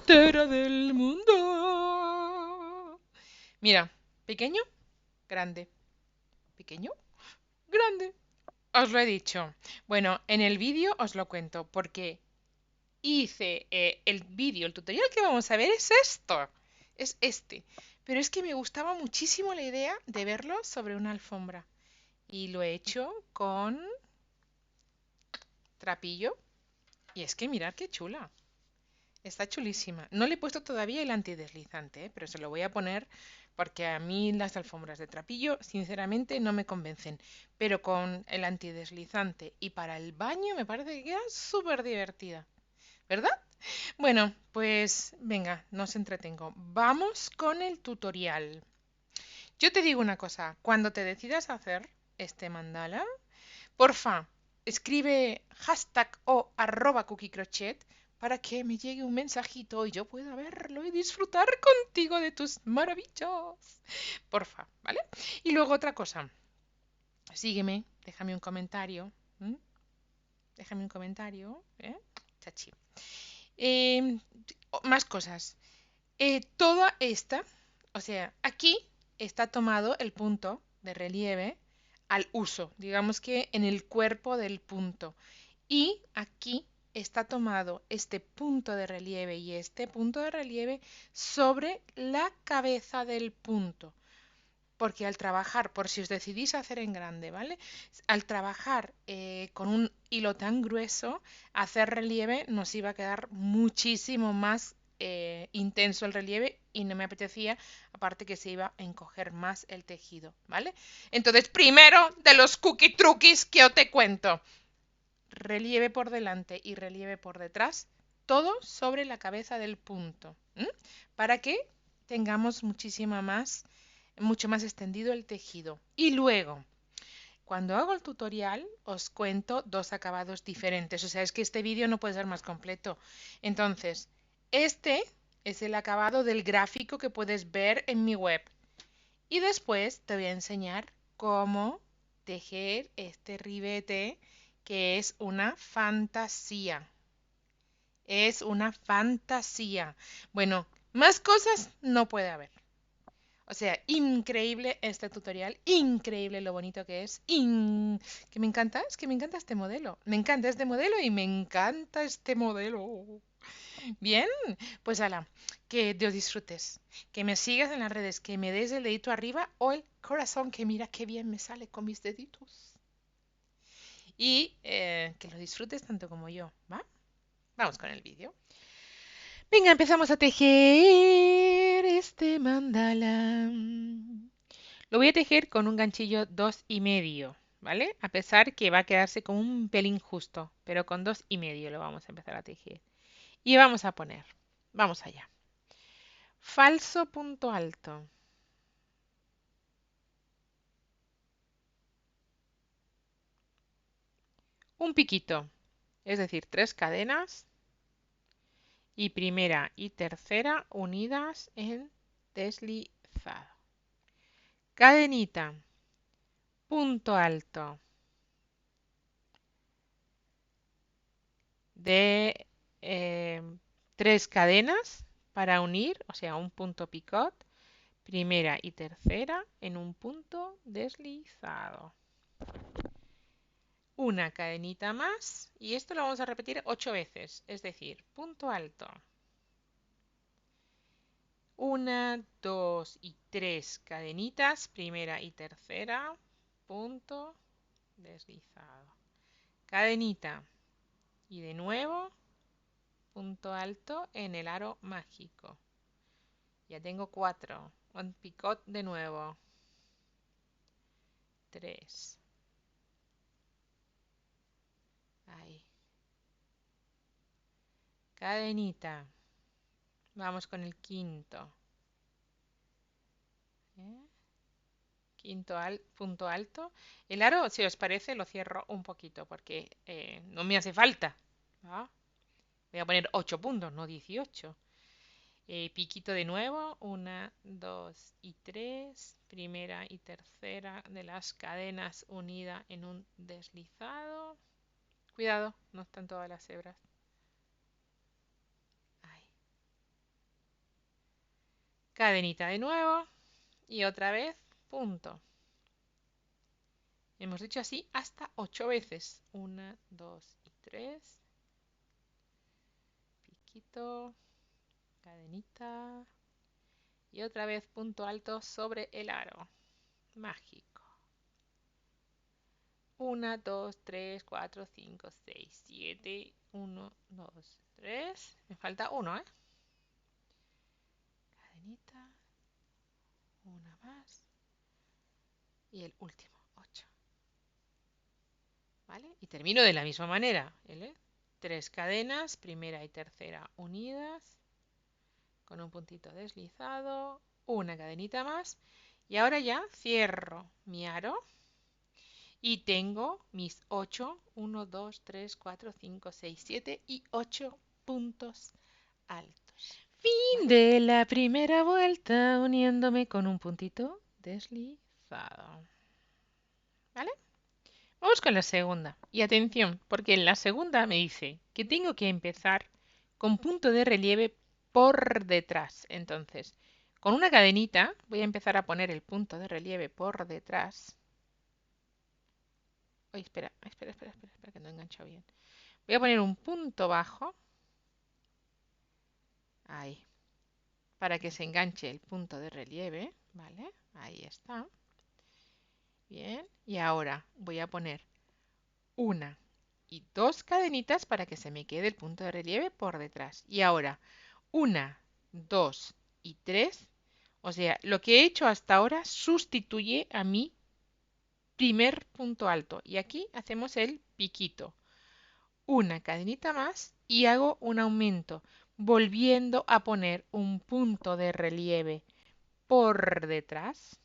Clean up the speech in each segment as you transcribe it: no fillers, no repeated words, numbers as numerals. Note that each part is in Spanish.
entera del mundo. Mira, pequeño, grande, pequeño, grande. Os lo he dicho. Bueno, en el vídeo os lo cuento porque hice el vídeo, el tutorial que vamos a ver es esto. Es este. Pero es que me gustaba muchísimo la idea de verlo sobre una alfombra. Y lo he hecho con trapillo. Y es que mirad qué chula. Está chulísima. No le he puesto todavía el antideslizante, pero se lo voy a poner porque a mí las alfombras de trapillo, sinceramente, no me convencen. Pero con el antideslizante y para el baño me parece que queda súper divertida. ¿Verdad? Bueno, pues venga, no os entretengo. Vamos con el tutorial. Yo te digo una cosa, cuando te decidas hacer este mandala, porfa, escribe hashtag o @cookiecrochet para que me llegue un mensajito y yo pueda verlo y disfrutar contigo de tus maravillas. Porfa, ¿vale? Y luego otra cosa, sígueme, déjame un comentario. ¿M? Déjame un comentario, ¿eh? Chachi. Em, Más cosas. Toda esta, o sea, aquí está tomado el punto de relieve al uso, digamos que en el cuerpo del punto. Y aquí está tomado este punto de relieve y este punto de relieve sobre la cabeza del punto. Porque al trabajar, por si os decidís hacer en grande, ¿vale? Al trabajar con un hilo tan grueso, hacer relieve nos iba a quedar muchísimo más intenso el relieve y no me apetecía, aparte que se iba a encoger más el tejido, ¿vale? Entonces, primero de los cookie truquis que os te cuento, relieve por delante y relieve por detrás, todo sobre la cabeza del punto, ¿m? Para que tengamos mucho más extendido el tejido. Y luego, cuando hago el tutorial, os cuento dos acabados diferentes. O sea, es que este vídeo no puede ser más completo. Entonces, este es el acabado del gráfico que puedes ver en mi web. Y después te voy a enseñar cómo tejer este ribete que es una fantasía. Es una fantasía. Bueno, más cosas no puede haber. O sea, increíble este tutorial, increíble lo bonito que es, que me encanta, es que me encanta este modelo. Me encanta este modelo y me encanta este modelo. Bien, pues ala, que te disfrutes, que me sigas en las redes, que me des el dedito arriba o el corazón, que mira qué bien me sale con mis deditos. Y que lo disfrutes tanto como yo, ¿va? Vamos con el vídeo. Venga, empezamos a tejer este mandala. Lo voy a tejer con un ganchillo 2,5, ¿vale? A pesar que va a quedarse con un pelín justo, pero con 2,5 lo vamos a empezar a tejer. Y vamos a poner, vamos allá. Falso punto alto. Un piquito, es decir, 3 cadenas y primera y tercera unidas en deslizado. Cadenita, punto alto de 3 cadenas para unir, o sea, un punto picot, primera y tercera en un punto deslizado. Una cadenita más y esto lo vamos a repetir 8 veces, es decir, punto alto. 1, 2 y 3 cadenitas, primera y tercera, punto deslizado. Cadenita y de nuevo punto alto en el aro mágico. Ya tengo 4. Un picot de nuevo. 3. Ahí. Cadenita. Vamos con el quinto. ¿Eh? Punto alto. El aro, si os parece, lo cierro un poquito porque no me hace falta. ¿Va? Voy a poner 8 puntos, no 18. Piquito de nuevo. 1, 2 y 3. Primera y tercera de las cadenas unida en un deslizado. Cuidado, no están todas las hebras. Ahí. cadenita de nuevo y otra vez punto. Hemos hecho así hasta 8 veces. 1, 2 y 3. Piquito, cadenita y otra vez punto alto sobre el aro. Mágico. 1, 2, 3, 4, 5, 6, 7. 1, 2, 3. Me falta uno, ¿eh? Cadenita. Una más. Y el último, 8. ¿Vale? Y termino de la misma manera. ¿Vale? 3 cadenas, primera y tercera unidas, con un puntito deslizado, una cadenita más. Y ahora ya cierro mi aro y tengo mis 8, 1, 2, 3, 4, 5, 6, 7 y 8 puntos altos. Fin de la primera vuelta uniéndome con un puntito deslizado. ¿Vale? Vamos con la segunda. Y atención, porque en la segunda me dice que tengo que empezar con punto de relieve por detrás. Entonces, con una cadenita voy a empezar a poner el punto de relieve por detrás. Oye, espera, que no he enganchado bien. Voy a poner un punto bajo. Ahí. Para que se enganche el punto de relieve. ¿Vale? Ahí está. Bien. Y ahora voy a poner una y 2 cadenitas para que se me quede el punto de relieve por detrás. Y ahora, 1, 2 y 3. O sea, lo que he hecho hasta ahora sustituye a mi primer punto alto. Y aquí hacemos el piquito. Una cadenita más y hago un aumento, volviendo a poner un punto de relieve por detrás.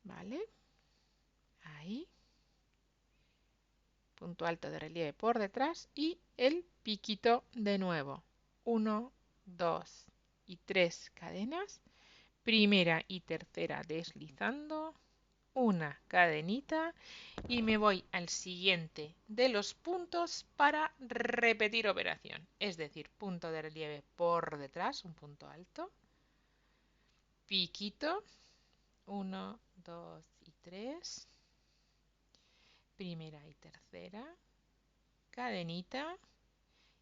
¿Vale? Ahí. Punto alto de relieve por detrás y el piquito de nuevo. 1, 2 y 3 cadenas. Primera y tercera deslizando. Una cadenita y me voy al siguiente de los puntos para repetir operación. Es decir, punto de relieve por detrás, un punto alto. Piquito. 1, 2 y 3. Primera y tercera. Cadenita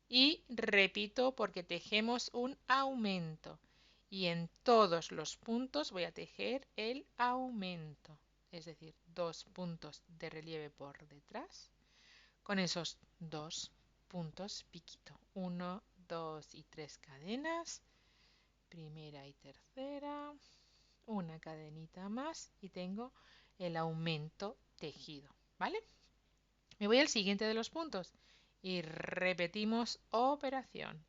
y repito porque tejemos un aumento y en todos los puntos voy a tejer el aumento, es decir, 2 puntos de relieve por detrás con esos 2 puntos piquito, 1, 2 y 3 cadenas, primera y tercera, una cadenita más y tengo el aumento tejido, ¿vale? Me voy al siguiente de los puntos y repetimos operación.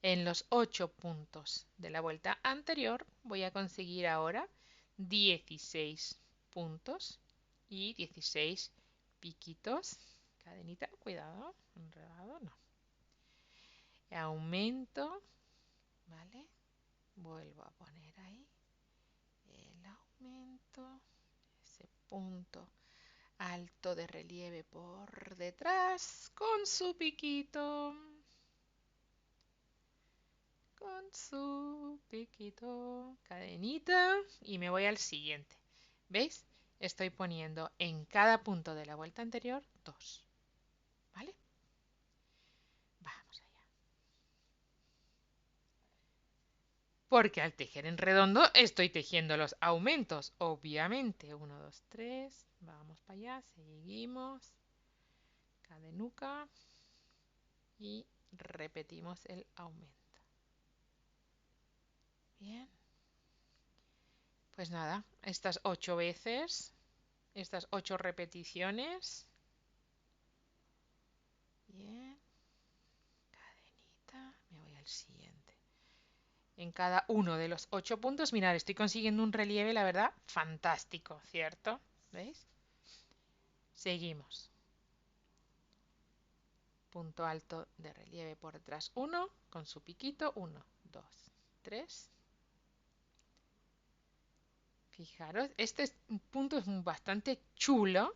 En los 8 puntos de la vuelta anterior voy a conseguir ahora 16 puntos y 16 piquitos. Cadenita, cuidado, enredado, no. Aumento, ¿vale? Vuelvo a poner ahí el aumento, ese punto alto de relieve por detrás con su piquito. Con su piquito, cadenita y me voy al siguiente. ¿Veis? Estoy poniendo en cada punto de la vuelta anterior 2. ¿Vale? Vamos allá. Porque al tejer en redondo estoy tejiendo los aumentos, obviamente. 1, 2, 3. Vamos para allá, seguimos. Cadenuca y repetimos el aumento. Bien. Pues nada, estas 8 veces, estas 8 repeticiones. Bien. Cadenita. Me voy al siguiente. En cada uno de los 8 puntos, mirad, estoy consiguiendo un relieve, la verdad, fantástico, ¿cierto? ¿Veis? Seguimos. Punto alto de relieve por detrás 1, con su piquito, 1, 2, 3. Fijaros, este punto es bastante chulo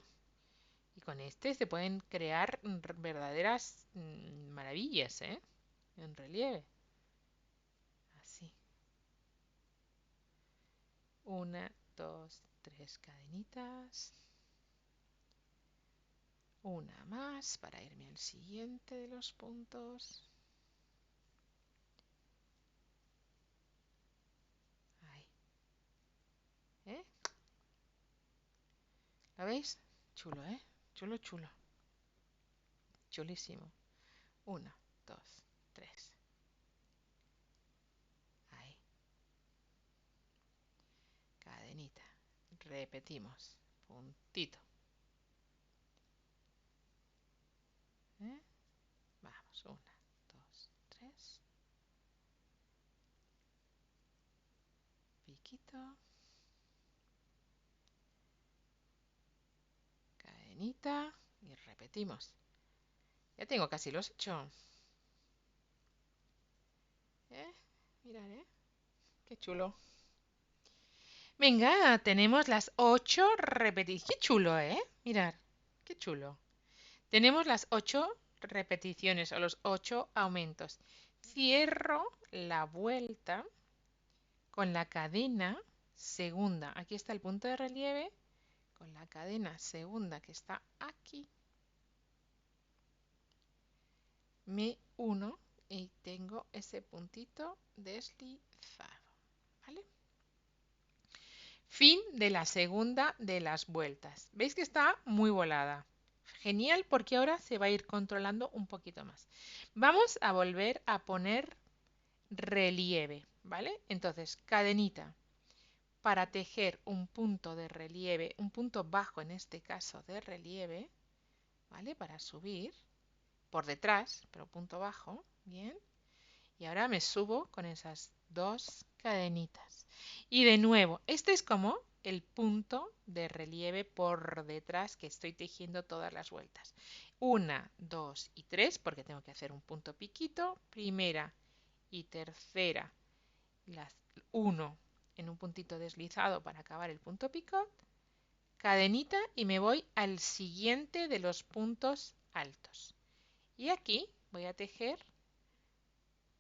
y con este se pueden crear verdaderas maravillas, ¿eh? En relieve. Una, dos, tres cadenitas. Una más para irme al siguiente de los puntos. Ahí. ¿Eh? ¿La veis? Chulo, ¿eh? Chulo, chulo. Chulísimo. Una, dos, tres. Ahí. Cadenita. Repetimos. Puntito. ¿Eh? Vamos. Una, dos, tres. Piquito. Cadenita. Y repetimos. Ya tengo casi los 8. ¿Eh? Mirad, ¿eh? Qué chulo. Venga, tenemos las 8 repeticiones. Qué chulo, ¿eh? Mirad, qué chulo. Tenemos las 8 repeticiones o los 8 aumentos. Cierro la vuelta con la cadena segunda. Aquí está el punto de relieve con la cadena segunda que está aquí. Me uno y tengo ese puntito deslizado. ¿Vale? Fin de la segunda de las vueltas. ¿Veis que está muy volada? Genial, porque ahora se va a ir controlando un poquito más. Vamos a volver a poner relieve, ¿vale? Entonces, cadenita para tejer un punto de relieve, un punto bajo en este caso de relieve, ¿vale? Para subir por detrás, pero punto bajo, bien. Y ahora me subo con esas dos cadenitas. Y de nuevo, este es como el punto de relieve por detrás que estoy tejiendo todas las vueltas. Una, dos y tres, porque tengo que hacer un punto piquito. Primera y tercera, las uno en un puntito deslizado para acabar el punto picot. Cadenita y me voy al siguiente de los puntos altos. Y aquí voy a tejer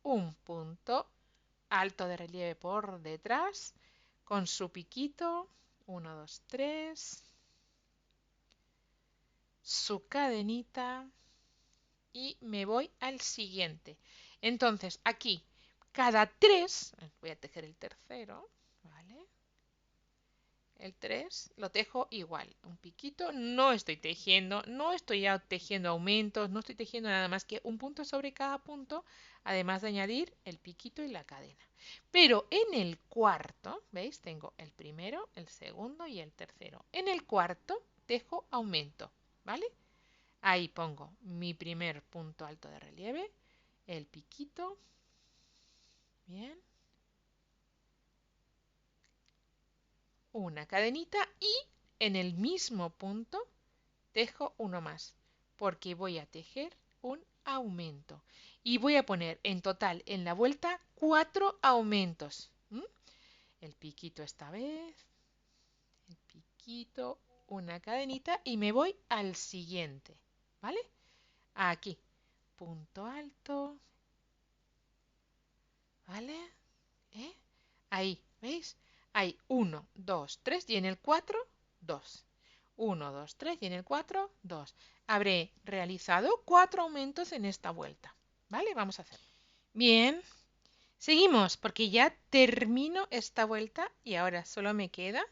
un punto alto de relieve por detrás con su piquito, 1, 2, 3, su cadenita y me voy al siguiente. Entonces aquí cada 3, voy a tejer el tercero, ¿vale? El 3 lo tejo igual, un piquito, no estoy tejiendo, no estoy ya tejiendo aumentos, no estoy tejiendo nada más que un punto sobre cada punto, además de añadir el piquito y la cadena. Pero en el cuarto, ¿veis? Tengo el primero, el segundo y el tercero. En el cuarto tejo aumento, ¿vale? Ahí pongo mi primer punto alto de relieve, el piquito, bien, una cadenita y en el mismo punto tejo uno más, porque voy a tejer un aumento. Y voy a poner en total en la vuelta 4 aumentos. El piquito esta vez, el piquito, una cadenita y me voy al siguiente, ¿vale? Aquí, punto alto, ¿vale? ¿Eh? Ahí, ¿veis? Hay 1, 2, 3 y en el 4, 2. 1, 2, 3 y en el 4, 2. Habré realizado 4 aumentos en esta vuelta. ¿Vale? Vamos a hacer. Bien, seguimos porque ya termino esta vuelta y ahora solo me queda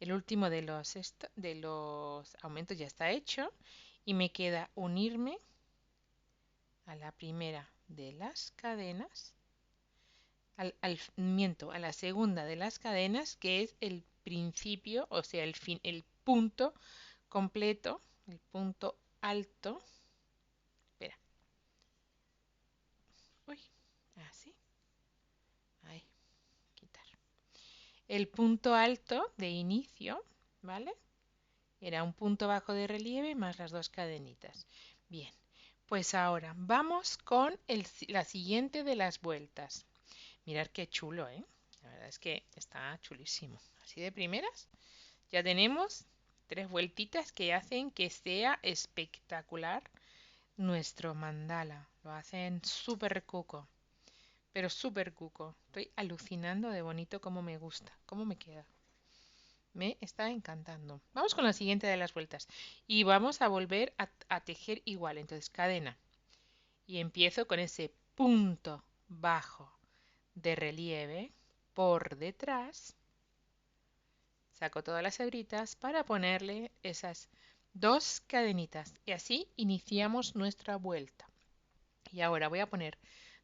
el último de los aumentos ya está hecho y me queda unirme a la primera de las cadenas, miento, a la segunda de las cadenas que es el principio, o sea, el punto completo, el punto alto. Espera. Uy, así. Ahí, quitar. El punto alto de inicio, ¿vale? Era un punto bajo de relieve más las dos cadenitas. Bien, pues ahora vamos con la siguiente de las vueltas. Mirad qué chulo, ¿eh? La verdad es que está chulísimo. Así de primeras, ya tenemos 3 vueltitas que hacen que sea espectacular nuestro mandala. Lo hacen súper cuco, pero súper cuco. Estoy alucinando de bonito cómo me gusta, cómo me queda. Me está encantando. Vamos con la siguiente de las vueltas. Y vamos a volver a tejer igual. Entonces, cadena. Y empiezo con ese punto bajo de relieve por detrás. Saco todas las hebritas para ponerle esas dos cadenitas. Y así iniciamos nuestra vuelta. Y ahora voy a poner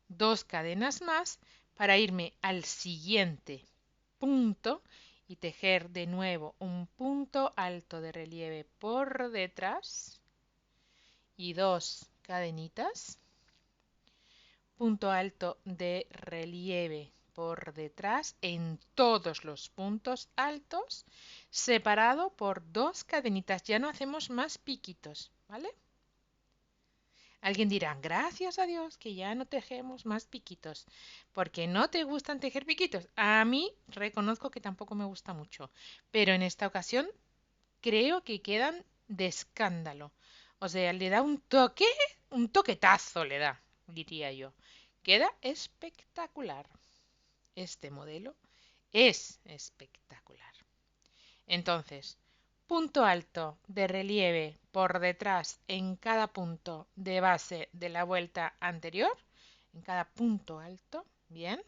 dos cadenas más para irme al siguiente punto y tejer de nuevo un punto alto de relieve por detrás y dos cadenitas, punto alto de relieve por detrás en todos los puntos altos, separado por dos cadenitas. Ya no hacemos más piquitos, ¿vale? Alguien dirá, gracias a Dios que ya no tejemos más piquitos, porque no te gustan tejer piquitos. A mí reconozco que tampoco me gusta mucho, pero en esta ocasión creo que quedan de escándalo. O sea, le da un toque, un toquetazo le da, diría yo. Queda espectacular. Este modelo es espectacular. Entonces, punto alto de relieve por detrás en cada punto de base de la vuelta anterior, en cada punto alto, bien,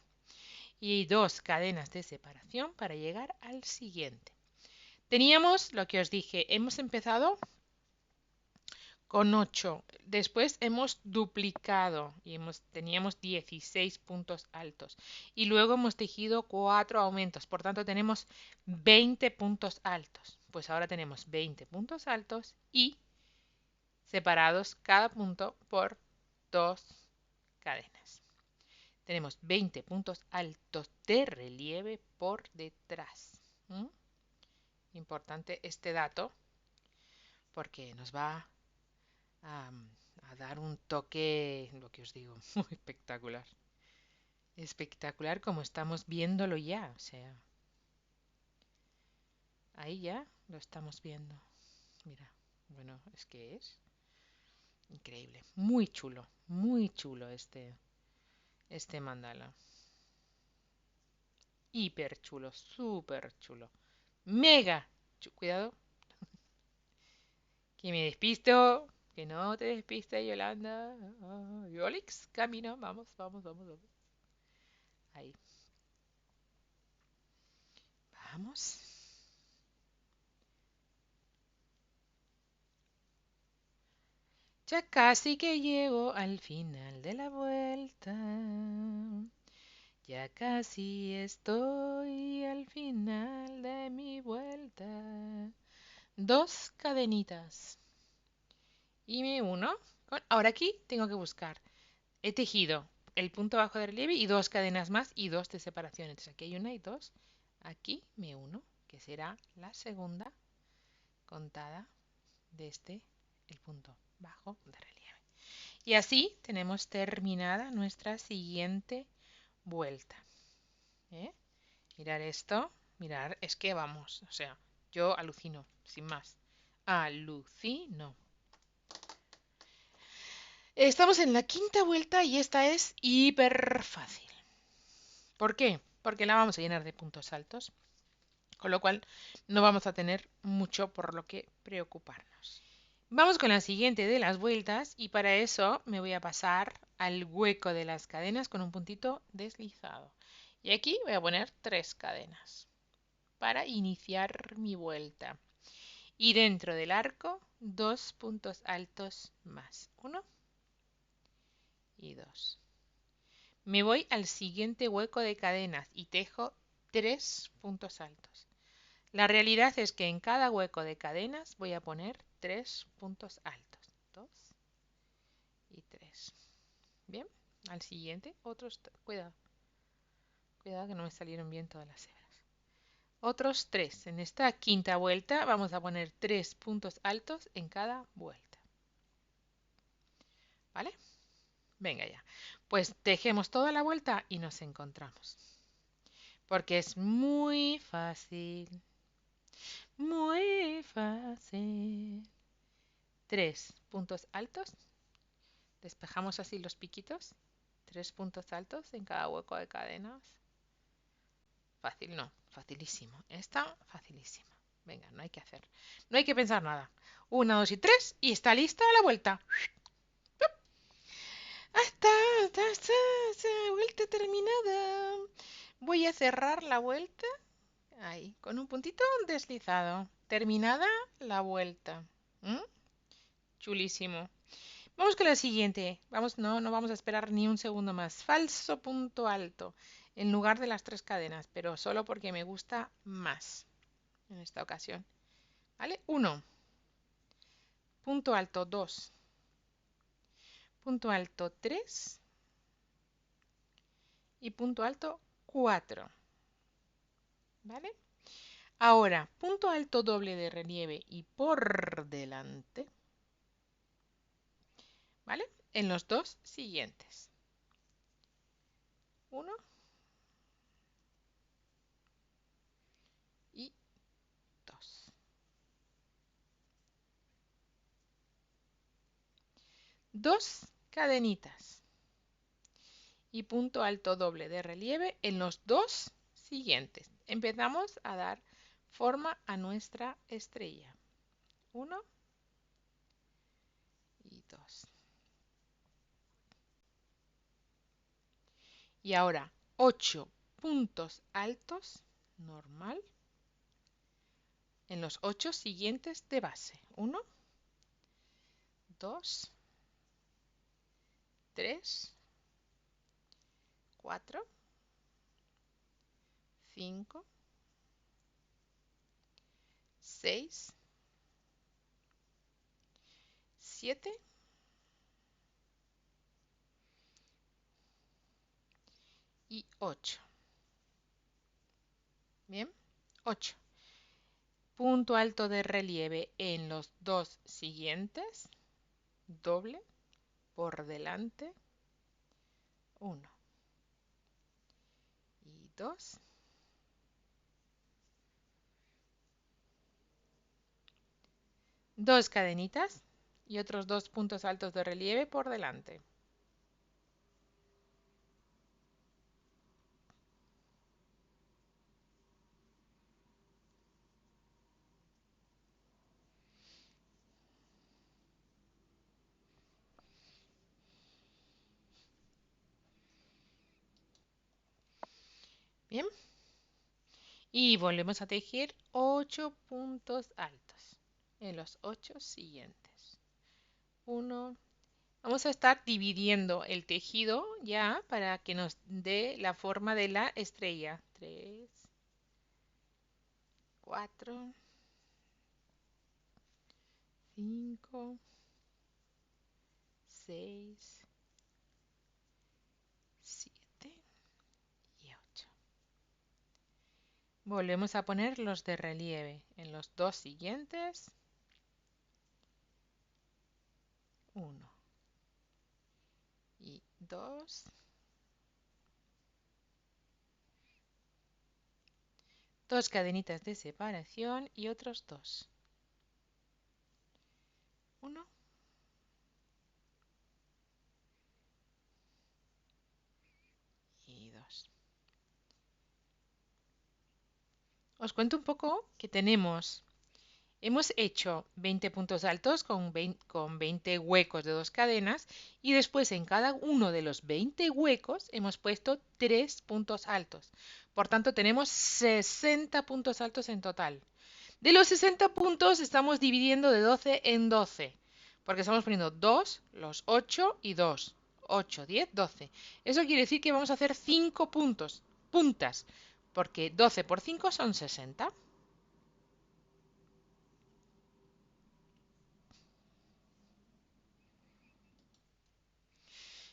y dos cadenas de separación para llegar al siguiente. Teníamos lo que os dije, hemos empezado con 8, después hemos duplicado y teníamos 16 puntos altos y luego hemos tejido 4 aumentos, por tanto tenemos 20 puntos altos. Pues ahora tenemos 20 puntos altos y separados cada punto por dos cadenas. Tenemos 20 puntos altos de relieve por detrás. Importante este dato porque nos va a, a dar un toque, lo que os digo, muy espectacular. Espectacular como estamos viéndolo ya, o sea, ahí ya lo estamos viendo. Mira, bueno, es que es increíble, muy chulo este mandala. Hiper chulo, súper chulo, mega chulo. Cuidado, que me despisto, que no te despistes, Yolanda. Yolix, camino, vamos, vamos, vamos, vamos. Ahí, vamos. Ya casi que llego al final de la vuelta. Ya casi estoy al final de mi vuelta. Dos cadenitas. Y me uno. Ahora aquí tengo que buscar. He tejido el punto bajo de relieve y dos cadenas más y dos de separación. Entonces aquí hay una y dos. Aquí me uno, que será la segunda contada desde el punto bajo de relieve. Y así tenemos terminada nuestra siguiente vuelta. ¿Eh? Mirar esto, mirar, es que vamos, o sea, yo alucino, sin más. Alucino. Estamos en la quinta vuelta y esta es hiper fácil. ¿Por qué? Porque la vamos a llenar de puntos altos, con lo cual no vamos a tener mucho por lo que preocuparnos. Vamos con la siguiente de las vueltas y para eso me voy a pasar al hueco de las cadenas con un puntito deslizado. Y aquí voy a poner 3 cadenas para iniciar mi vuelta. Y dentro del arco, 2 puntos altos más. 1 y 2. Me voy al siguiente hueco de cadenas y tejo 3 puntos altos. La realidad es que en cada hueco de cadenas voy a poner 3 puntos altos. 2 y 3. Bien, al siguiente, otros, cuidado, cuidado que no me salieron bien todas las hebras. Otros 3. En esta quinta vuelta vamos a poner 3 puntos altos en cada vuelta. ¿Vale? Venga ya. Pues tejemos toda la vuelta y nos encontramos. Porque es muy fácil. Muy fácil. 3 puntos altos. Despejamos así los piquitos. 3 puntos altos en cada hueco de cadenas. Fácil, no. Facilísimo. Esta, facilísima. Venga, no hay que hacer. No hay que pensar nada. 1, 2 y 3 y está lista la vuelta. Está, vuelta terminada. Voy a cerrar la vuelta. Ahí, con un puntito deslizado. Terminada la vuelta. ¿Mm? Chulísimo. Vamos con la siguiente. Vamos, no vamos a esperar ni un segundo más. Falso punto alto en lugar de las 3 cadenas, pero solo porque me gusta más en esta ocasión. ¿Vale? 1, punto alto 2, punto alto 3 y punto alto 4. ¿Vale? Ahora, punto alto doble de relieve y por delante. ¿Vale? En los dos siguientes. 1 y 2. 2 cadenitas y punto alto doble de relieve en los dos siguientes. Empezamos a dar forma a nuestra estrella. 1 y 2. Y ahora 8 puntos altos normal en los 8 siguientes de base. 1, 2, 3, 4, 5, 6, 7 y 8. Bien, 8. Punto alto de relieve en los dos siguientes, doble por delante, 1 y 2. 2 cadenitas y otros 2 puntos altos de relieve por delante. Bien, y volvemos a tejer 8 puntos altos en los 8 siguientes. 1. Vamos a estar dividiendo el tejido ya para que nos dé la forma de la estrella. 3, 4, 5, 6, 7 y 8. Volvemos a poner los de relieve en los dos siguientes. 1 y 2. 2 cadenitas de separación y otros 2. 1 y 2. Os cuento un poco que hemos hecho 20 puntos altos con 20 huecos de 2 cadenas y después en cada uno de los 20 huecos hemos puesto 3 puntos altos. Por tanto, tenemos 60 puntos altos en total. De los 60 puntos estamos dividiendo de 12 en 12, porque estamos poniendo 2, los 8 y 2. 8, 10, 12. Eso quiere decir que vamos a hacer 5 puntas, porque 12 por 5 son 60.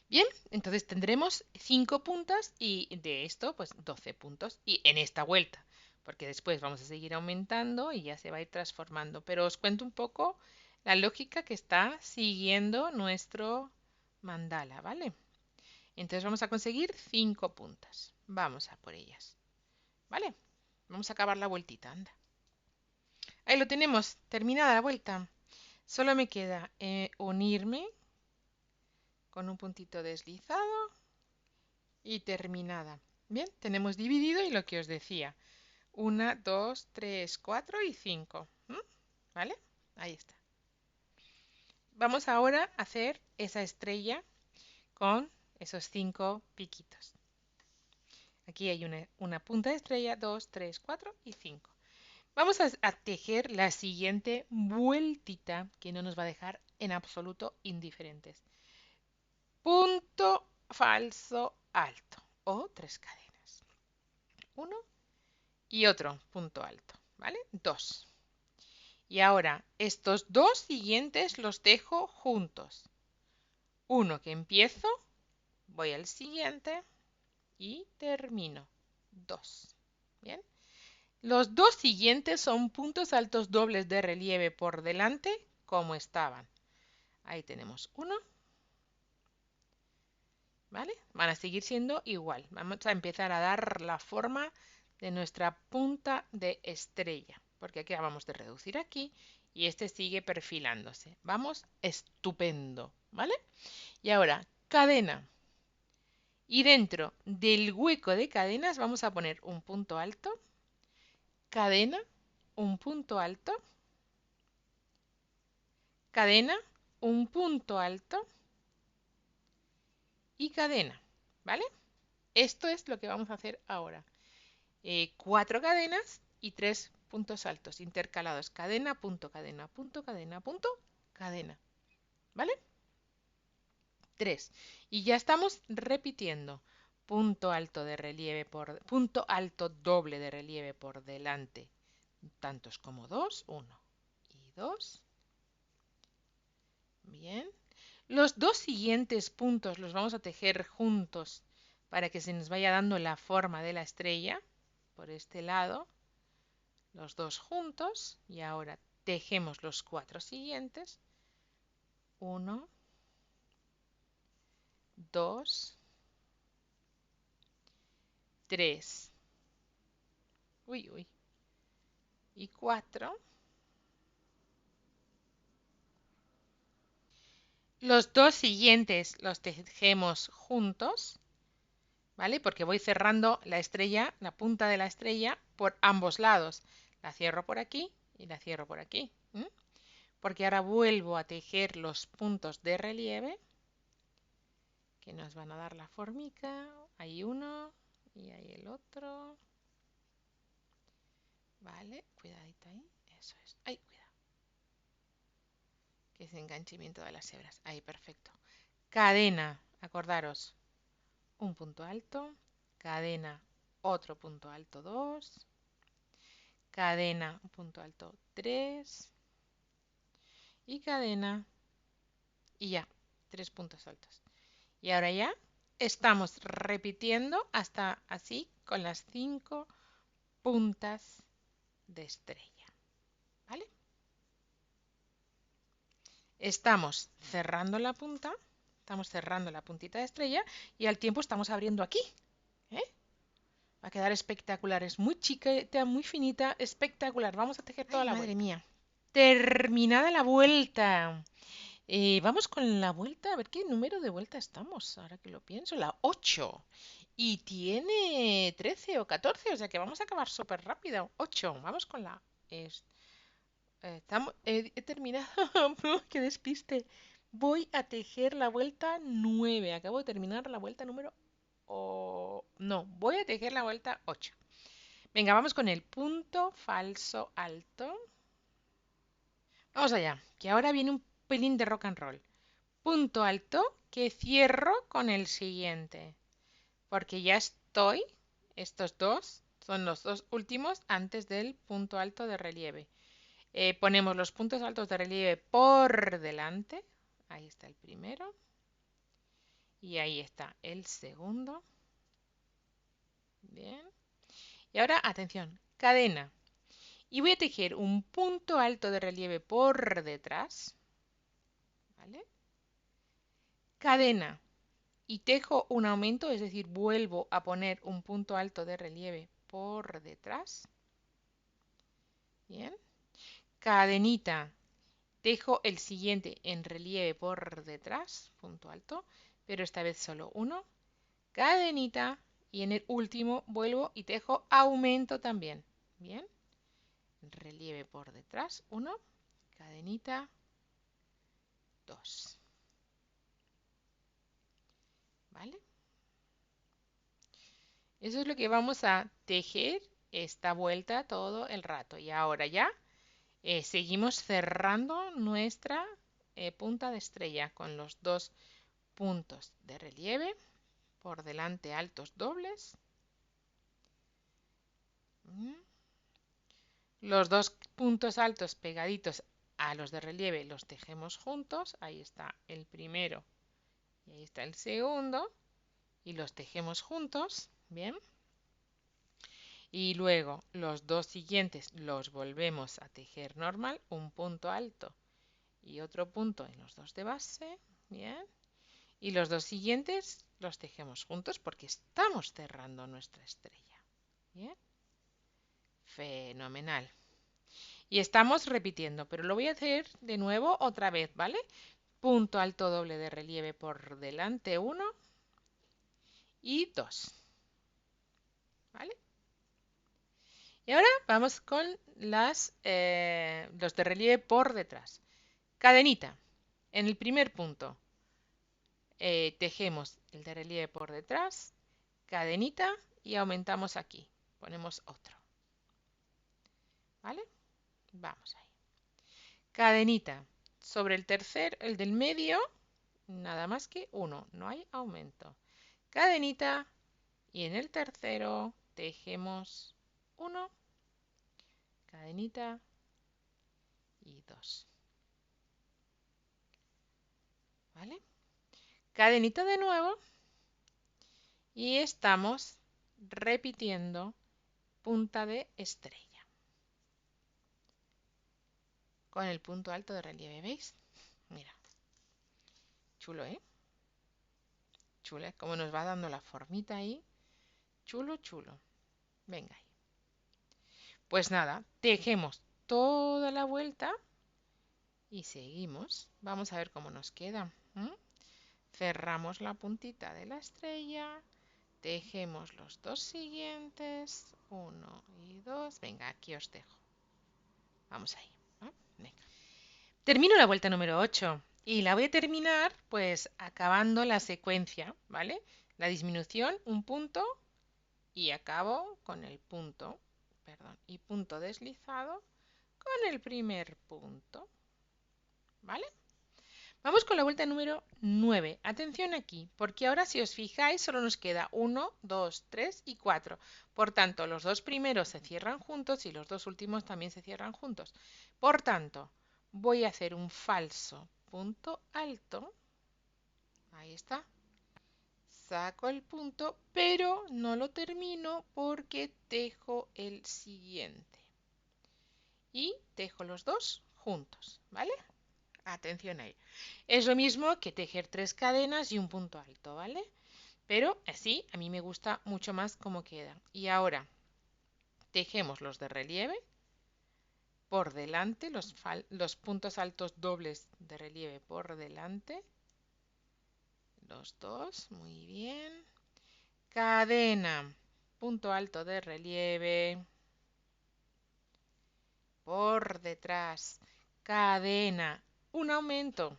Bien, entonces tendremos 5 puntas y de esto pues 12 puntos y en esta vuelta, porque después vamos a seguir aumentando y ya se va a ir transformando. Pero os cuento un poco la lógica que está siguiendo nuestro mandala, ¿vale? Entonces vamos a conseguir 5 puntas. Vamos a por ellas, ¿vale? Vamos a acabar la vueltita, anda. Ahí lo tenemos, terminada la vuelta. Solo me queda unirme con un puntito deslizado y terminada. Bien, tenemos dividido y lo que os decía. 1, 2, 3, 4 y 5. ¿Vale? Ahí está. Vamos ahora a hacer esa estrella con esos 5 piquitos. Aquí hay una punta de estrella, 2, 3, 4 y 5. Vamos a tejer la siguiente vueltita que no nos va a dejar en absoluto indiferentes. Punto falso alto o 3 cadenas. Uno y otro punto alto, ¿vale? 2. Y ahora estos dos siguientes los tejo juntos. Uno que empiezo, voy al siguiente y termino. 2. Bien. Los dos siguientes son puntos altos dobles de relieve por delante, como estaban. Ahí tenemos uno. ¿Vale? Van a seguir siendo igual. Vamos a empezar a dar la forma de nuestra punta de estrella, porque aquí acabamos de reducir aquí y este sigue perfilándose. Vamos, estupendo, ¿vale? Y ahora, cadena. Y dentro del hueco de cadenas vamos a poner un punto alto, cadena, un punto alto, cadena, un punto alto y cadena, ¿vale? Esto es lo que vamos a hacer ahora. 4 cadenas y 3 puntos altos intercalados. Cadena, punto, cadena, punto, cadena, punto, cadena. ¿Vale? 3. Y ya estamos repitiendo. Punto alto de relieve punto alto doble de relieve por delante. Tantos como 2, 1 y 2. Bien. Los dos siguientes puntos los vamos a tejer juntos para que se nos vaya dando la forma de la estrella por este lado. Los dos juntos y ahora tejemos los 4 siguientes. 1, 2, 3, y 4. Los dos siguientes los tejemos juntos, ¿vale? Porque voy cerrando la estrella, la punta de la estrella, por ambos lados. La cierro por aquí y la cierro por aquí. Porque ahora vuelvo a tejer los puntos de relieve que nos van a dar la formica. Hay uno y hay el otro. Vale, cuidadito ahí. Eso es. Ay, cuidado. Que es enganchamiento de las hebras. Ahí, perfecto. Cadena, acordaros. Un punto alto. Cadena, otro punto alto, 2. Cadena, un punto alto, 3. Y cadena. Y ya, 3 puntos altos. Y ahora ya estamos repitiendo hasta así con las 5 puntas de estrella. ¿Vale? Estamos cerrando la punta, estamos cerrando la puntita de estrella y al tiempo estamos abriendo aquí. ¿eh? Va a quedar espectacular, es muy chiquita, muy finita, espectacular. Vamos a tejer toda la vuelta. Madre mía. Terminada la vuelta. Vamos con la vuelta, a ver qué número de vuelta estamos, ahora que lo pienso, la 8. Y tiene 13 o 14, o sea que vamos a acabar súper rápido. 8, vamos con la... he terminado, qué despiste. Voy a tejer la vuelta 9. Acabo de terminar la vuelta número... no, voy a tejer la vuelta 8. Venga, vamos con el punto falso alto. Vamos allá, que ahora viene un pelín de rock and roll. Punto alto que cierro con el siguiente. Porque ya estoy, estos dos son los dos últimos antes del punto alto de relieve. Ponemos los puntos altos de relieve por delante. Ahí está el primero. Y ahí está el segundo. Bien. Y ahora, atención, cadena. Y voy a tejer un punto alto de relieve por detrás. ¿Vale? Cadena. Y tejo un aumento, es decir, vuelvo a poner un punto alto de relieve por detrás. Bien. Cadenita. Tejo el siguiente en relieve por detrás, punto alto, pero esta vez solo uno. Cadenita y en el último vuelvo y tejo aumento también. bien, relieve por detrás, 1, cadenita, 2, ¿vale? Eso es lo que vamos a tejer esta vuelta todo el rato. Y ahora ya seguimos cerrando nuestra punta de estrella con los dos puntos de relieve por delante altos dobles. Los dos puntos altos pegaditos a los de relieve los tejemos juntos. Ahí está el primero y ahí está el segundo. Y los tejemos juntos. Bien. Y luego los dos siguientes los volvemos a tejer normal. Un punto alto y otro punto en los dos de base. Bien. Y los dos siguientes los tejemos juntos porque estamos cerrando nuestra estrella. Bien. Fenomenal. Y estamos repitiendo, pero lo voy a hacer de nuevo otra vez, ¿vale? Punto alto doble de relieve por delante, 1 y 2. ¿Vale? Y ahora vamos con los de relieve por detrás. Cadenita. En el primer punto tejemos el de relieve por detrás, cadenita y aumentamos aquí. Ponemos otro. ¿Vale? Vamos ahí. Cadenita. Sobre el tercer, el del medio, nada más que 1, no hay aumento. Cadenita y en el tercero tejemos 1, cadenita y 2. ¿Vale? Cadenita de nuevo y estamos repitiendo punta de estrella con el punto alto de relieve, ¿veis? Mira, chulo, ¿eh? Chulo, ¿eh? Como nos va dando la formita ahí. Chulo, chulo. Venga ahí. Pues nada, tejemos toda la vuelta y seguimos. Vamos a ver cómo nos queda. Cerramos la puntita de la estrella, tejemos los dos siguientes, 1 y 2. Venga, aquí os dejo. Vamos ahí. Venga. Termino la vuelta número 8 y la voy a terminar pues acabando la secuencia, ¿vale? La disminución, un punto y acabo con el punto, perdón, y punto deslizado con el primer punto, ¿vale? Vamos con la vuelta número 9. Atención aquí, porque ahora si os fijáis solo nos queda 1, 2, 3 y 4. Por tanto, los dos primeros se cierran juntos y los dos últimos también se cierran juntos. Por tanto, voy a hacer un falso punto alto. Ahí está. Saco el punto, pero no lo termino porque tejo el siguiente. Y tejo los dos juntos, ¿vale? Atención ahí. Es lo mismo que tejer 3 cadenas y un punto alto, ¿vale? Pero así a mí me gusta mucho más cómo queda. Y ahora tejemos los de relieve por delante, los puntos altos dobles de relieve por delante. Los dos, muy bien. Cadena, punto alto de relieve por detrás. Cadena, un aumento.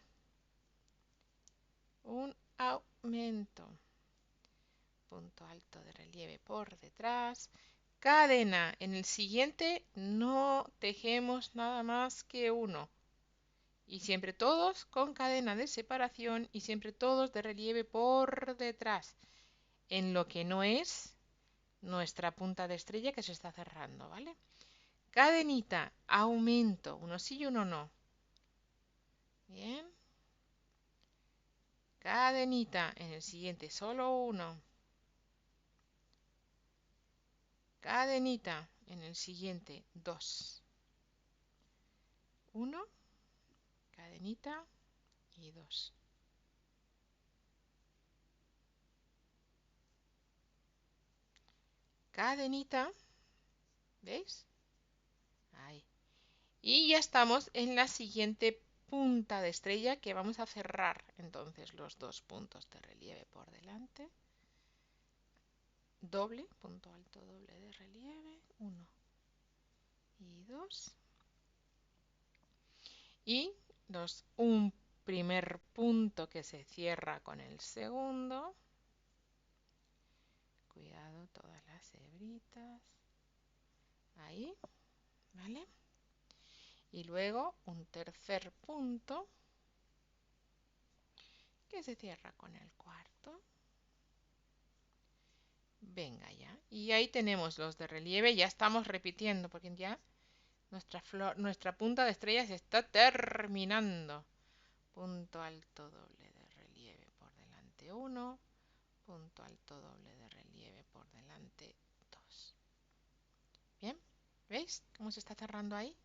Un aumento. Punto alto de relieve por detrás, cadena. En el siguiente no tejemos nada más que uno y siempre todos con cadena de separación y siempre todos de relieve por detrás en lo que no es nuestra punta de estrella que se está cerrando, ¿vale? Cadenita, aumento, uno sí y uno no. Bien. Cadenita, en el siguiente solo uno. Cadenita, en el siguiente 2. 1, cadenita y 2. Cadenita, ¿veis? Ahí. Y ya estamos en la siguiente punta de estrella que vamos a cerrar entonces los dos puntos de relieve por delante. Doble, punto alto doble de relieve, 1 y 2. Y un primer punto que se cierra con el segundo. Cuidado todas las hebritas. Ahí, ¿vale? Y luego un tercer punto que se cierra con el cuarto. Venga ya. Y ahí tenemos los de relieve. Ya estamos repitiendo porque ya nuestra punta de estrella se está terminando. Punto alto doble de relieve por delante 1. Punto alto doble de relieve por delante 2. Bien, ¿veis cómo se está cerrando ahí?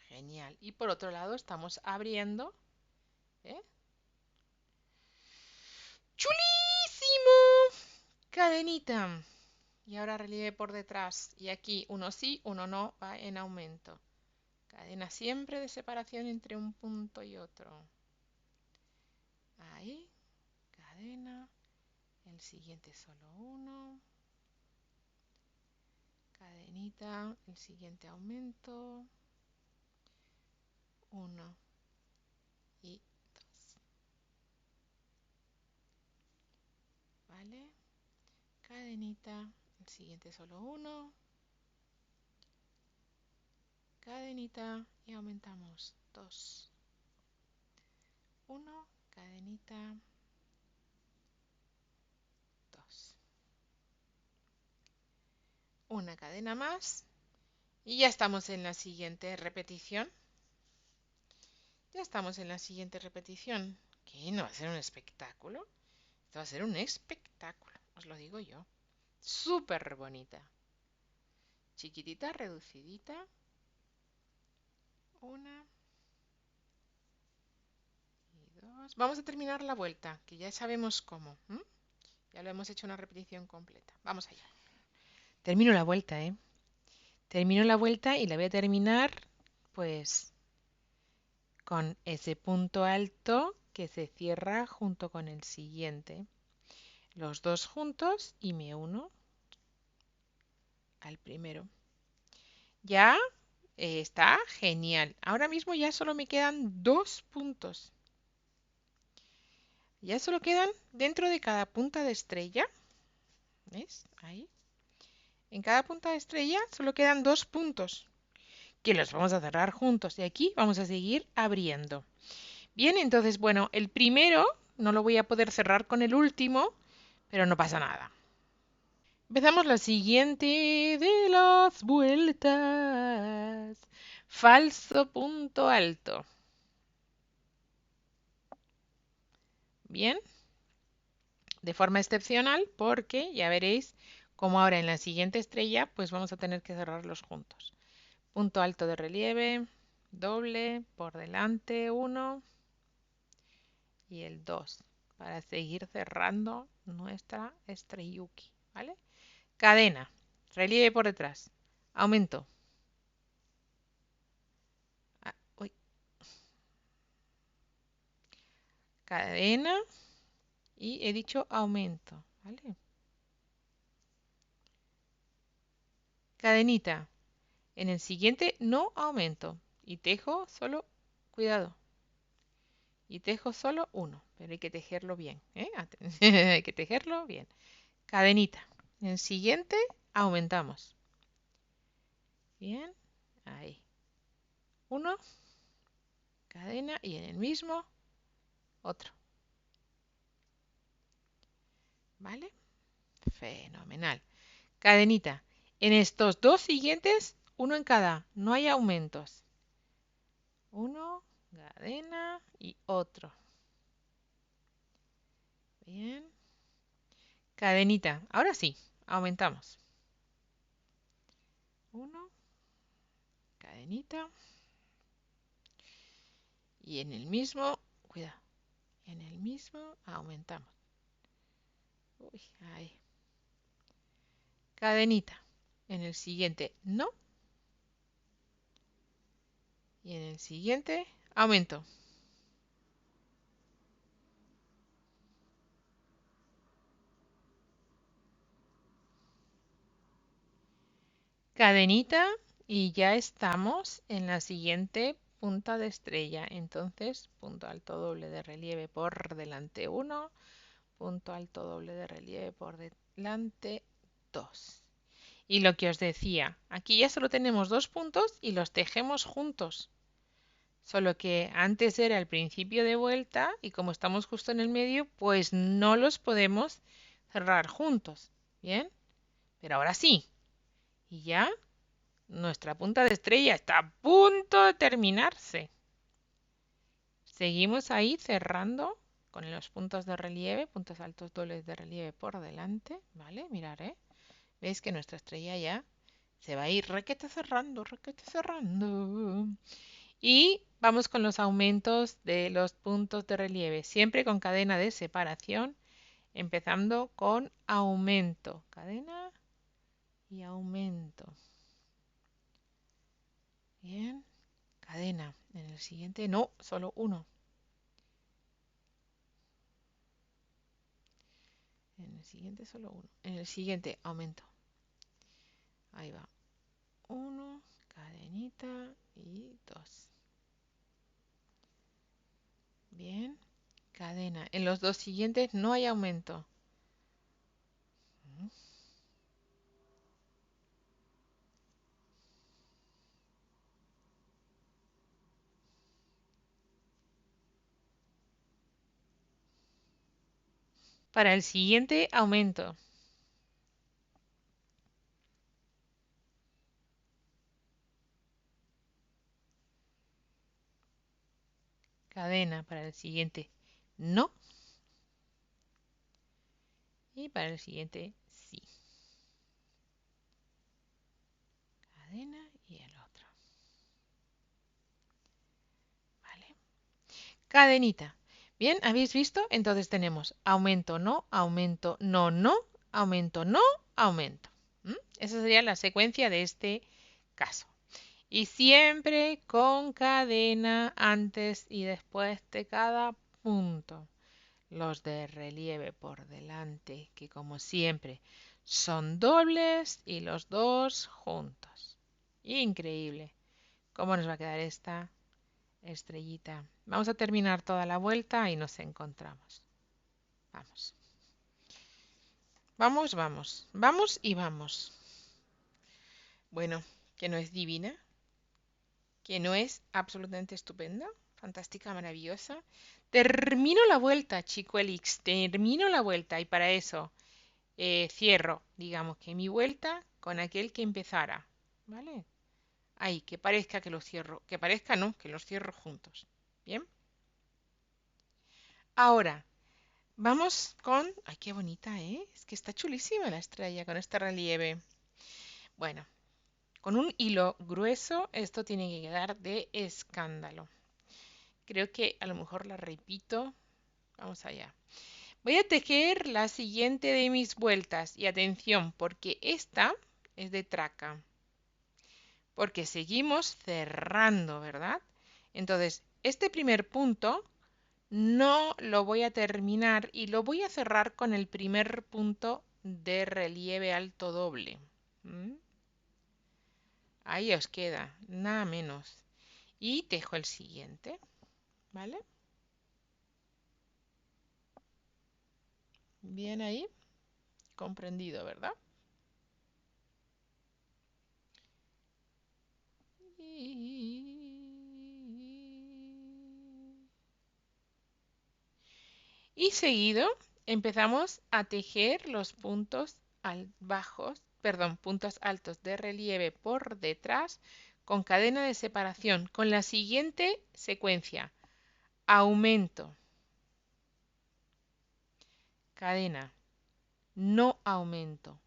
Genial. Y por otro lado estamos abriendo. ¿Eh? ¡Chulísimo! Cadenita. Y ahora relieve por detrás. Y aquí uno sí, uno no, va en aumento. Cadena siempre de separación entre un punto y otro. Ahí, cadena. El siguiente solo uno. Cadenita. El siguiente aumento. 1 y 2. ¿Vale? Cadenita. El siguiente solo uno. Cadenita y aumentamos 2. 1, cadenita, 2. Una cadena más y ya estamos en la siguiente repetición. Ya estamos en la siguiente repetición. ¿Qué? ¿No va a ser un espectáculo? Esto va a ser un espectáculo, os lo digo yo. Súper bonita. Chiquitita, reducidita. Una y dos. Vamos a terminar la vuelta, que ya sabemos cómo. Ya lo hemos hecho una repetición completa. Vamos allá. Termino la vuelta, ¿eh? Termino la vuelta y la voy a terminar, pues, con ese punto alto que se cierra junto con el siguiente. Los dos juntos y me uno al primero. Ya está genial. Ahora mismo ya solo me quedan 2 puntos. Ya solo quedan dentro de cada punta de estrella. ¿Ves? Ahí. En cada punta de estrella solo quedan 2 puntos que los vamos a cerrar juntos. Y aquí vamos a seguir abriendo. Bien, entonces, bueno, el primero no lo voy a poder cerrar con el último, pero no pasa nada. Empezamos la siguiente de las vueltas. Falso punto alto. Bien, de forma excepcional porque ya veréis como ahora en la siguiente estrella pues vamos a tener que cerrarlos juntos. Punto alto de relieve, doble, por delante 1 y el 2 para seguir cerrando nuestra estrelluki, ¿vale? Cadena, relieve por detrás, aumento. Uy. Cadena y he dicho aumento, ¿vale? Cadenita, en el siguiente no aumento y tejo solo, cuidado, y tejo solo uno, pero hay que tejerlo bien, ¿eh? Hay que tejerlo bien. Cadenita, en el siguiente aumentamos. Bien, ahí. Uno, cadena y en el mismo otro. ¿Vale? Fenomenal. Cadenita. En estos dos siguientes, uno en cada. No hay aumentos. Uno, cadena y otro. Bien. Cadenita. Ahora sí, aumentamos. Uno, cadenita. Y en el mismo, cuidado, en el mismo aumentamos. Uy, ahí. Cadenita. En el siguiente, no. Y en el siguiente, aumento. Cadenita Y ya estamos en la siguiente punta de estrella. Entonces, punto alto doble de relieve por delante 1, punto alto doble de relieve por delante 2. Y lo que os decía, aquí ya solo tenemos dos puntos y los tejemos juntos. Solo que antes era el principio de vuelta y como estamos justo en el medio, pues no los podemos cerrar juntos. ¿Bien? Pero ahora sí. Y ya nuestra punta de estrella está a punto de terminarse. Seguimos ahí cerrando con los puntos de relieve, puntos altos dobles de relieve por delante. ¿Vale? Mirad, ¿eh? ¿Veis que nuestra estrella ya se va a ir requete cerrando, requete cerrando? Y vamos con los aumentos de los puntos de relieve, siempre con cadena de separación, empezando con aumento. Cadena y aumento. Bien, cadena. En el siguiente, no, solo uno. En el siguiente, solo uno. En el siguiente, aumento. Ahí va. Uno, cadenita y dos. Bien, cadena. En los dos siguientes no hay aumento. Para el siguiente, aumento. Cadena para el siguiente, no. Y para el siguiente, sí. Cadena y el otro. ¿Vale? Cadenita. Bien, ¿habéis visto? Entonces tenemos aumento, no, aumento, no, no, aumento, no, aumento. Esa sería la secuencia de este caso. Y siempre con cadena antes y después de cada punto. Los de relieve por delante, que como siempre son dobles y los dos juntos. Increíble. ¿Cómo nos va a quedar esta estrellita? Vamos a terminar toda la vuelta y nos encontramos. Vamos. Vamos, vamos. Vamos y vamos. Bueno, que no es divina, que no es absolutamente estupenda, fantástica, maravillosa. Termino la vuelta, chico Elix, termino la vuelta y para eso cierro, digamos que mi vuelta con aquel que empezara, ¿vale? Ahí, que parezca que los cierro, que parezca no, que los cierro juntos. ¿Bien? Ahora, vamos con... ¡Ay, qué bonita, eh! Es que está chulísima la estrella con este relieve. Bueno, con un hilo grueso esto tiene que quedar de escándalo. Creo que a lo mejor la repito. Vamos allá. Voy a tejer la siguiente de mis vueltas y atención, porque esta es de traca. Porque seguimos cerrando, ¿verdad? Entonces, este primer punto no lo voy a terminar y lo voy a cerrar con el primer punto de relieve alto doble. ¿Mm? Ahí os queda, nada menos. Y tejo el siguiente, ¿vale? Bien ahí, comprendido, ¿verdad? Y seguido empezamos a tejer los puntos bajos, perdón, puntos altos de relieve por detrás con cadena de separación con la siguiente secuencia. Aumento, cadena, no aumento,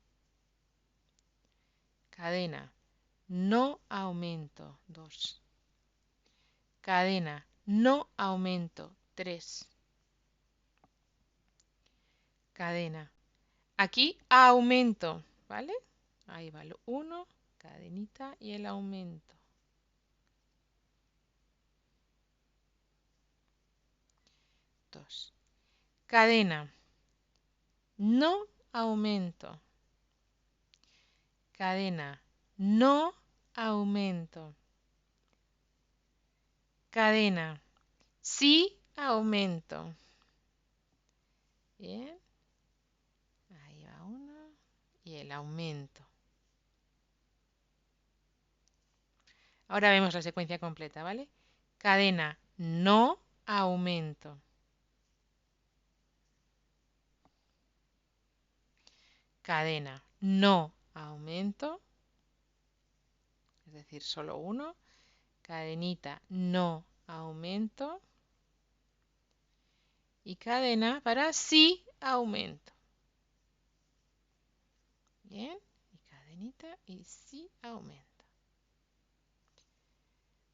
cadena, no aumento, 2, cadena, no aumento, 3, cadena. Aquí aumento, ¿vale? Ahí va el 1, cadenita y el aumento. 2. Cadena. No aumento. Cadena. No aumento. Cadena, si aumento. Bien, ahí va uno y el aumento. Ahora vemos la secuencia completa, ¿vale? Cadena, no aumento. Cadena, no aumento. Es decir, solo uno. Cadenita, no aumento. Y cadena para sí aumento. Bien, y cadenita y sí aumento.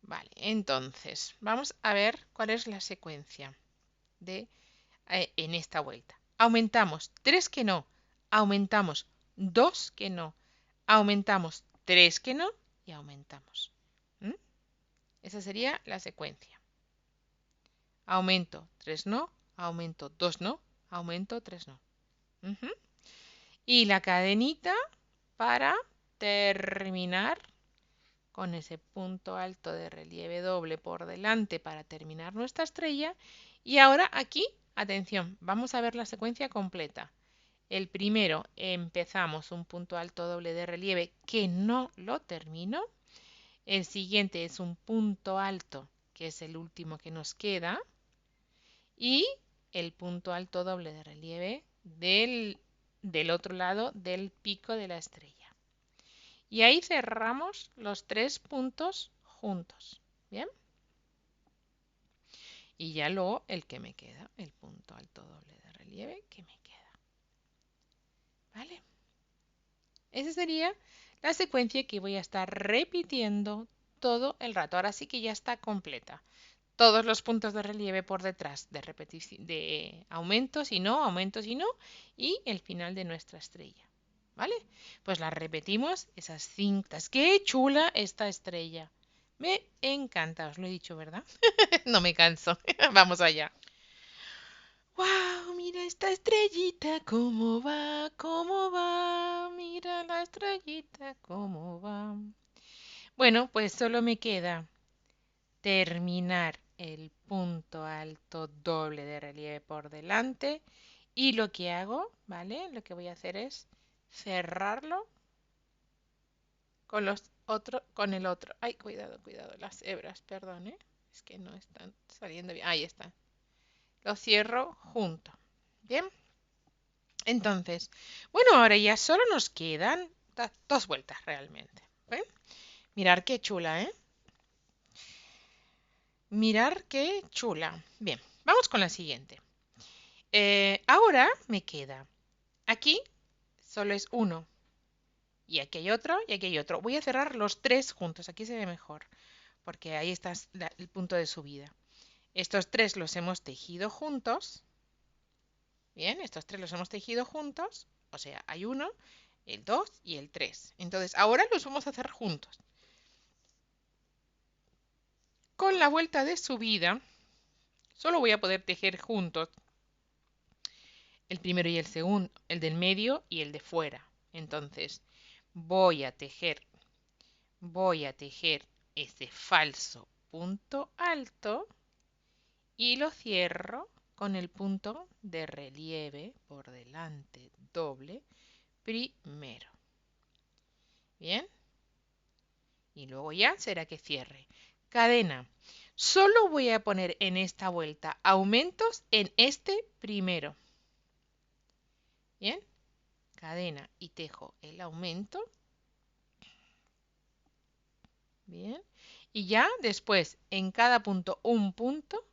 Vale, entonces vamos a ver cuál es la secuencia en esta vuelta. Aumentamos 3 que no, aumentamos 2 que no, aumentamos 3 que no y aumentamos. Esa sería la secuencia. Aumento 3 no, aumento 2 no, aumento 3 no. Y la cadenita para terminar con ese punto alto de relieve doble por delante para terminar nuestra estrella. Y ahora aquí, atención, vamos a ver la secuencia completa. El primero empezamos un punto alto doble de relieve que no lo termino. El siguiente es un punto alto, que es el último que nos queda. Y el punto alto doble de relieve del otro lado del pico de la estrella. Y ahí cerramos los 3 puntos juntos. ¿Bien? Y ya luego el que me queda, el punto alto doble de relieve que me queda. ¿Vale? Esa sería la secuencia que voy a estar repitiendo todo el rato. Ahora sí que ya está completa. Todos los puntos de relieve por detrás de aumentos y no, y el final de nuestra estrella. ¿Vale? Pues las repetimos, esas cintas. ¡Qué chula esta estrella! Me encanta, os lo he dicho, ¿verdad? No me canso. Vamos allá. ¡Wow! Mira esta estrellita, cómo va, cómo va. Mira la estrellita, cómo va. Bueno, pues solo me queda terminar el punto alto doble de relieve por delante. Y lo que hago, ¿vale? Lo que voy a hacer es cerrarlo con el otro. Ay, cuidado, cuidado, las hebras, perdón, ¿eh? Es que no están saliendo bien. Ahí están. Lo cierro junto. Bien. Entonces, bueno, ahora ya solo nos quedan 2 vueltas realmente. ¿Ven? Mirar qué chula, ¿eh? Mirar qué chula. Bien, vamos con la siguiente. Ahora me queda aquí solo es uno. Y aquí hay otro, y aquí hay otro. Voy a cerrar los 3 juntos. Aquí se ve mejor, porque ahí está el punto de subida. Estos 3 los hemos tejido juntos. Bien, estos 3 los hemos tejido juntos. O sea, hay 1, el 2 y el 3. Entonces, ahora los vamos a hacer juntos. Con la vuelta de subida, solo voy a poder tejer juntos el primero y el segundo, el del medio y el de fuera. Entonces, voy a tejer ese falso punto alto y lo cierro con el punto de relieve por delante doble primero. Bien, y luego ya será que cierre. Cadena. Solo voy a poner en esta vuelta aumentos en este primero. Bien, cadena y tejo el aumento. Bien, y ya después en cada punto un punto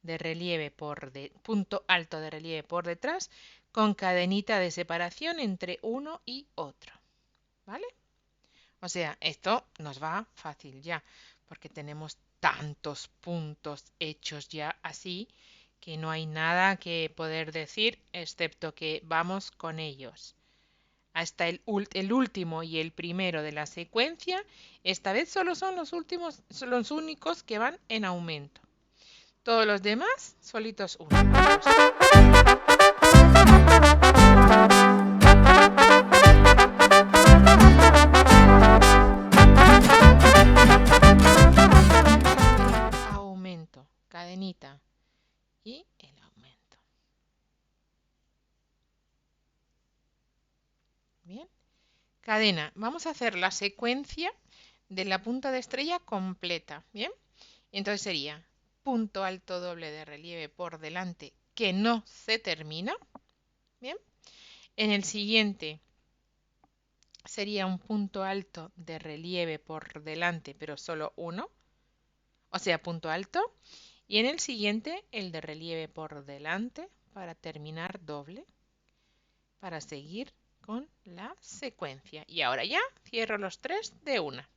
de relieve punto alto de relieve por detrás con cadenita de separación entre uno y otro. ¿Vale? O sea, esto nos va fácil ya, porque tenemos tantos puntos hechos ya así que no hay nada que poder decir excepto que vamos con ellos. Hasta el último y el primero de la secuencia, esta vez solo son los últimos, son los únicos que van en aumento. Todos los demás, solitos uno. Bien. Cadena. Vamos a hacer la secuencia de la punta de estrella completa. Bien. Entonces sería punto alto doble de relieve por delante que no se termina. Bien. En el siguiente sería un punto alto de relieve por delante, pero solo uno. O sea, punto alto. Y en el siguiente, el de relieve por delante para terminar doble, para seguir con la secuencia. Y ahora ya cierro los tres de una.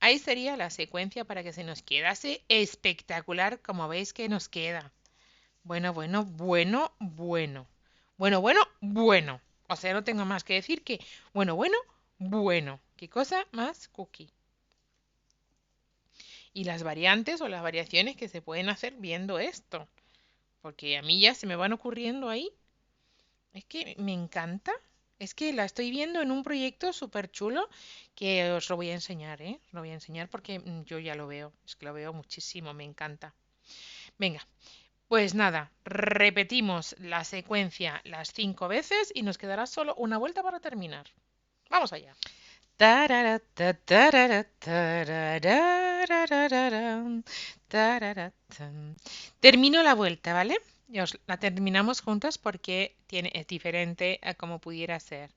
Ahí sería la secuencia para que se nos quedase espectacular, como veis que nos queda. Bueno, bueno, bueno, bueno. Bueno, bueno, bueno. O sea, no tengo más que decir que bueno, bueno, bueno. ¿Qué cosa más cookie? Y las variantes o las variaciones que se pueden hacer viendo esto. Porque a mí ya se me van ocurriendo ahí. Es que me encanta. Es que la estoy viendo en un proyecto súper chulo que os lo voy a enseñar, ¿eh? Os lo voy a enseñar porque yo ya lo veo. Es que lo veo muchísimo, me encanta. Venga, pues nada, repetimos la secuencia las 5 veces y nos quedará solo una vuelta para terminar. Vamos allá. Termino la vuelta, ¿vale? La terminamos juntas porque es diferente a como pudiera ser.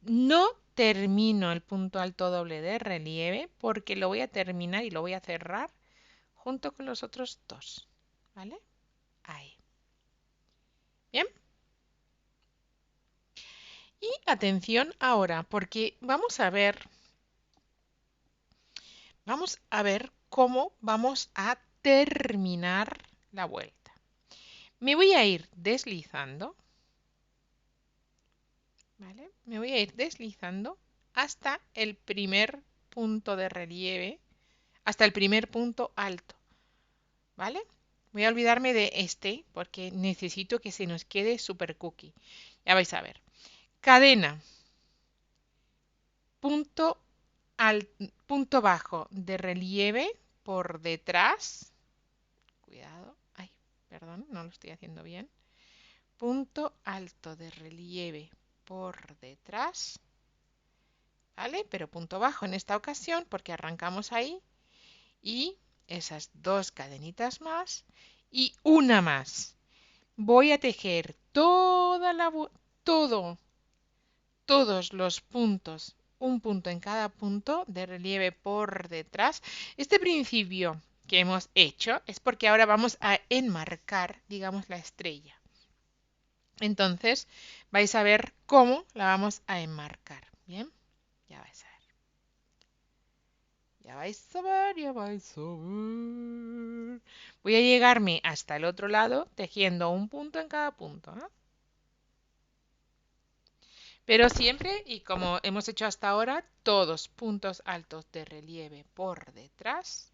No termino el punto alto doble de relieve porque lo voy a terminar y lo voy a cerrar junto con los otros dos, ¿vale? Ahí. Bien. Y atención ahora, porque vamos a ver cómo vamos a terminar la vuelta. Me voy a ir deslizando, ¿vale? Me voy a ir deslizando hasta el primer punto de relieve, hasta el primer punto alto, ¿vale? Voy a olvidarme de este porque necesito que se nos quede super cookie. Ya vais a ver. Cadena, punto punto bajo de relieve por detrás. Cuidado. Ay, perdón, no lo estoy haciendo bien. Punto alto de relieve por detrás. ¿Vale? Pero punto bajo en esta ocasión porque arrancamos ahí. Y esas dos cadenitas más. Y una más. Voy a tejer todos los puntos, un punto en cada punto de relieve por detrás. Este principio que hemos hecho es porque ahora vamos a enmarcar, digamos, la estrella. Entonces, vais a ver cómo la vamos a enmarcar. Bien, ya vais a ver. Ya vais a ver, ya vais a ver. Voy a llegarme hasta el otro lado tejiendo un punto en cada punto, ¿eh? Pero siempre, y como hemos hecho hasta ahora, todos puntos altos de relieve por detrás.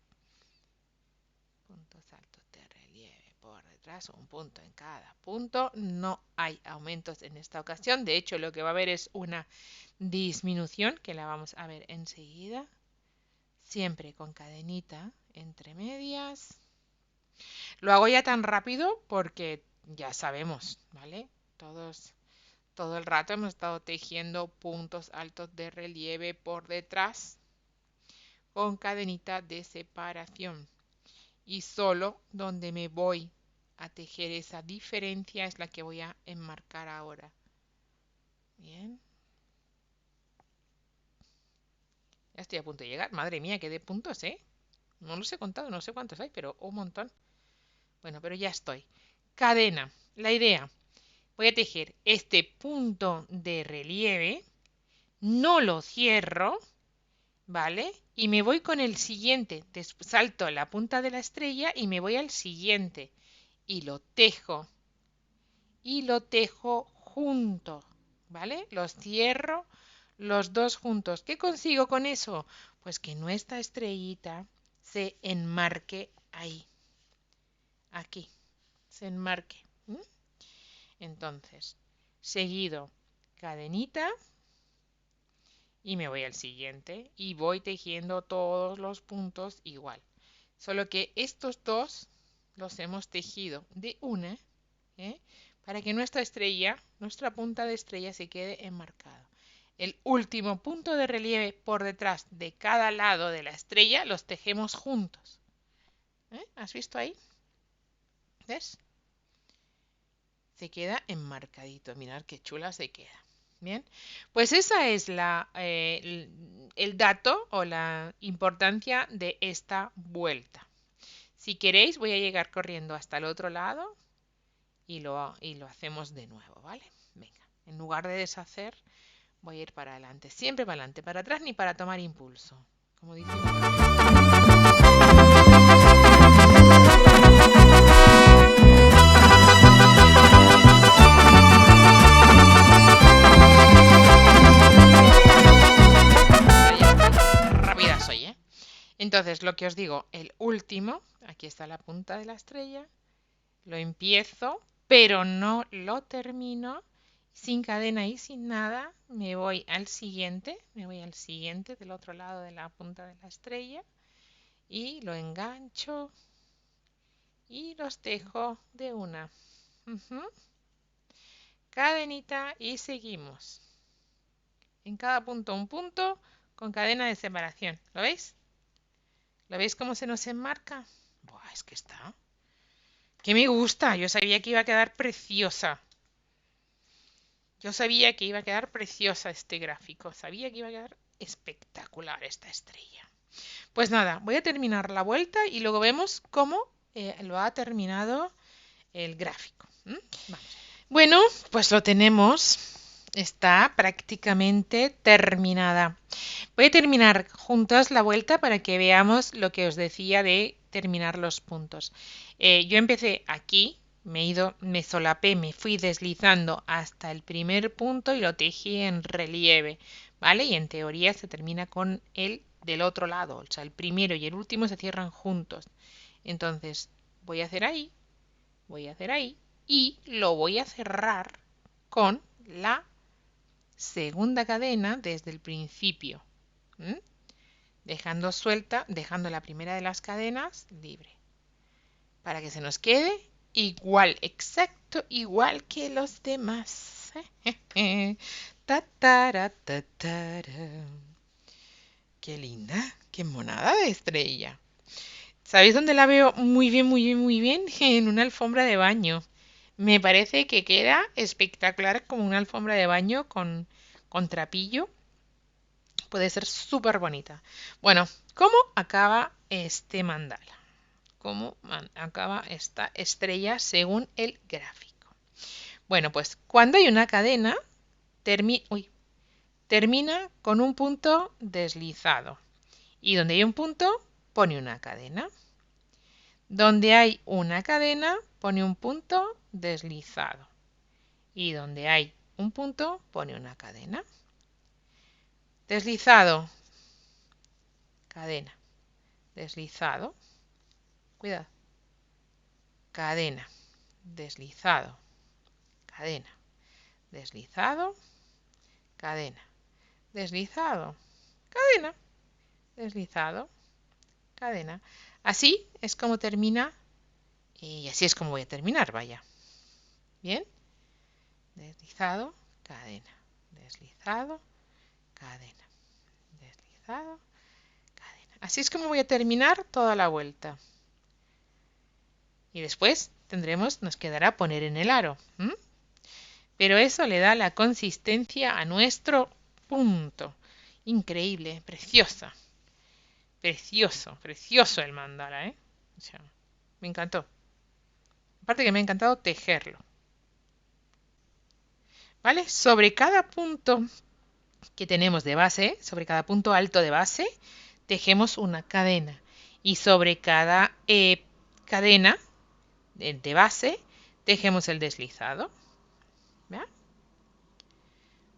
Puntos altos de relieve por detrás, un punto en cada punto. No hay aumentos en esta ocasión. De hecho, lo que va a haber es una disminución, que la vamos a ver enseguida. Siempre con cadenita entre medias. Lo hago ya tan rápido porque ya sabemos, ¿vale? Todo el rato hemos estado tejiendo puntos altos de relieve por detrás con cadenita de separación. Y solo donde me voy a tejer esa diferencia es la que voy a enmarcar ahora. Bien. Ya estoy a punto de llegar. Madre mía, qué de puntos, ¿eh? No los he contado, no sé cuántos hay, pero un montón. Bueno, pero ya estoy. Cadena. La idea. Voy a tejer este punto de relieve. No lo cierro. ¿Vale? Y me voy con el siguiente. Salto la punta de la estrella y me voy al siguiente. Y lo tejo. Y lo tejo junto. ¿Vale? Los cierro los dos juntos. ¿Qué consigo con eso? Pues que nuestra estrellita se enmarque ahí. Aquí. Se enmarque. Entonces, seguido, cadenita. Y me voy al siguiente y voy tejiendo todos los puntos igual. Solo que estos dos los hemos tejido de una, ¿eh? para que nuestra estrella, nuestra punta de estrella se quede enmarcado. El último punto de relieve por detrás de cada lado de la estrella los tejemos juntos. ¿Has visto ahí? ¿Ves? Se queda enmarcadito. Mirad qué chula se queda. Bien, pues esa es el dato o la importancia de esta vuelta. Si queréis, voy a llegar corriendo hasta el otro lado y lo hacemos de nuevo, ¿vale? Venga, en lugar de deshacer, voy a ir para adelante. Siempre para adelante, para atrás ni para tomar impulso. Como dice rápida soy, ¿eh? Entonces, lo que os digo, el último, aquí está la punta de la estrella, lo empiezo, pero no lo termino, sin cadena y sin nada, me voy al siguiente del otro lado de la punta de la estrella y lo engancho y los tejo de una. Cadenita y seguimos. En cada punto un punto con cadena de separación. ¿Lo veis? ¿Lo veis cómo se nos enmarca? Buah, es que está. Que me gusta. Yo sabía que iba a quedar preciosa. Yo sabía que iba a quedar preciosa este gráfico. Sabía que iba a quedar espectacular esta estrella. Pues nada, voy a terminar la vuelta y luego vemos cómo lo ha terminado el gráfico. Vamos. Bueno, pues lo tenemos. Está prácticamente terminada. Voy a terminar juntos la vuelta para que veamos lo que os decía de terminar los puntos. Yo empecé aquí, me solapé, me fui deslizando hasta el primer punto y lo tejí en relieve, ¿vale? Y en teoría se termina con el del otro lado, o sea, el primero y el último se cierran juntos. Entonces, voy a hacer ahí y lo voy a cerrar con la segunda cadena desde el principio, dejando la primera de las cadenas libre, para que se nos quede igual, exacto, igual que los demás. Qué linda, qué monada de estrella. ¿Sabéis dónde la veo muy bien, muy bien, muy bien? En una alfombra de baño. Me parece que queda espectacular como una alfombra de baño con trapillo. Puede ser súper bonita. Bueno, ¿cómo acaba este mandala? ¿Cómo acaba esta estrella según el gráfico? Bueno, pues cuando hay una cadena, termina con un punto deslizado. Y donde hay un punto, pone una cadena. Donde hay una cadena, pone un punto deslizado. Y donde hay un punto, pone una cadena. Deslizado, cadena, deslizado, cuidado, cadena, deslizado, cadena, deslizado, cadena, deslizado, cadena, deslizado, cadena. Así es como termina y así es como voy a terminar, vaya. ¿Bien? Deslizado, cadena, deslizado, cadena, deslizado, cadena. Así es como voy a terminar toda la vuelta. Y después nos quedará poner en el aro. Pero eso le da la consistencia a nuestro punto. Increíble, preciosa. Precioso, precioso el mandala, ¿eh? O sea, me encantó. Aparte que me ha encantado tejerlo. ¿Vale? Sobre cada punto que tenemos de base, sobre cada punto alto de base, tejemos una cadena. Y sobre cada cadena de base, tejemos el deslizado. ¿Vea?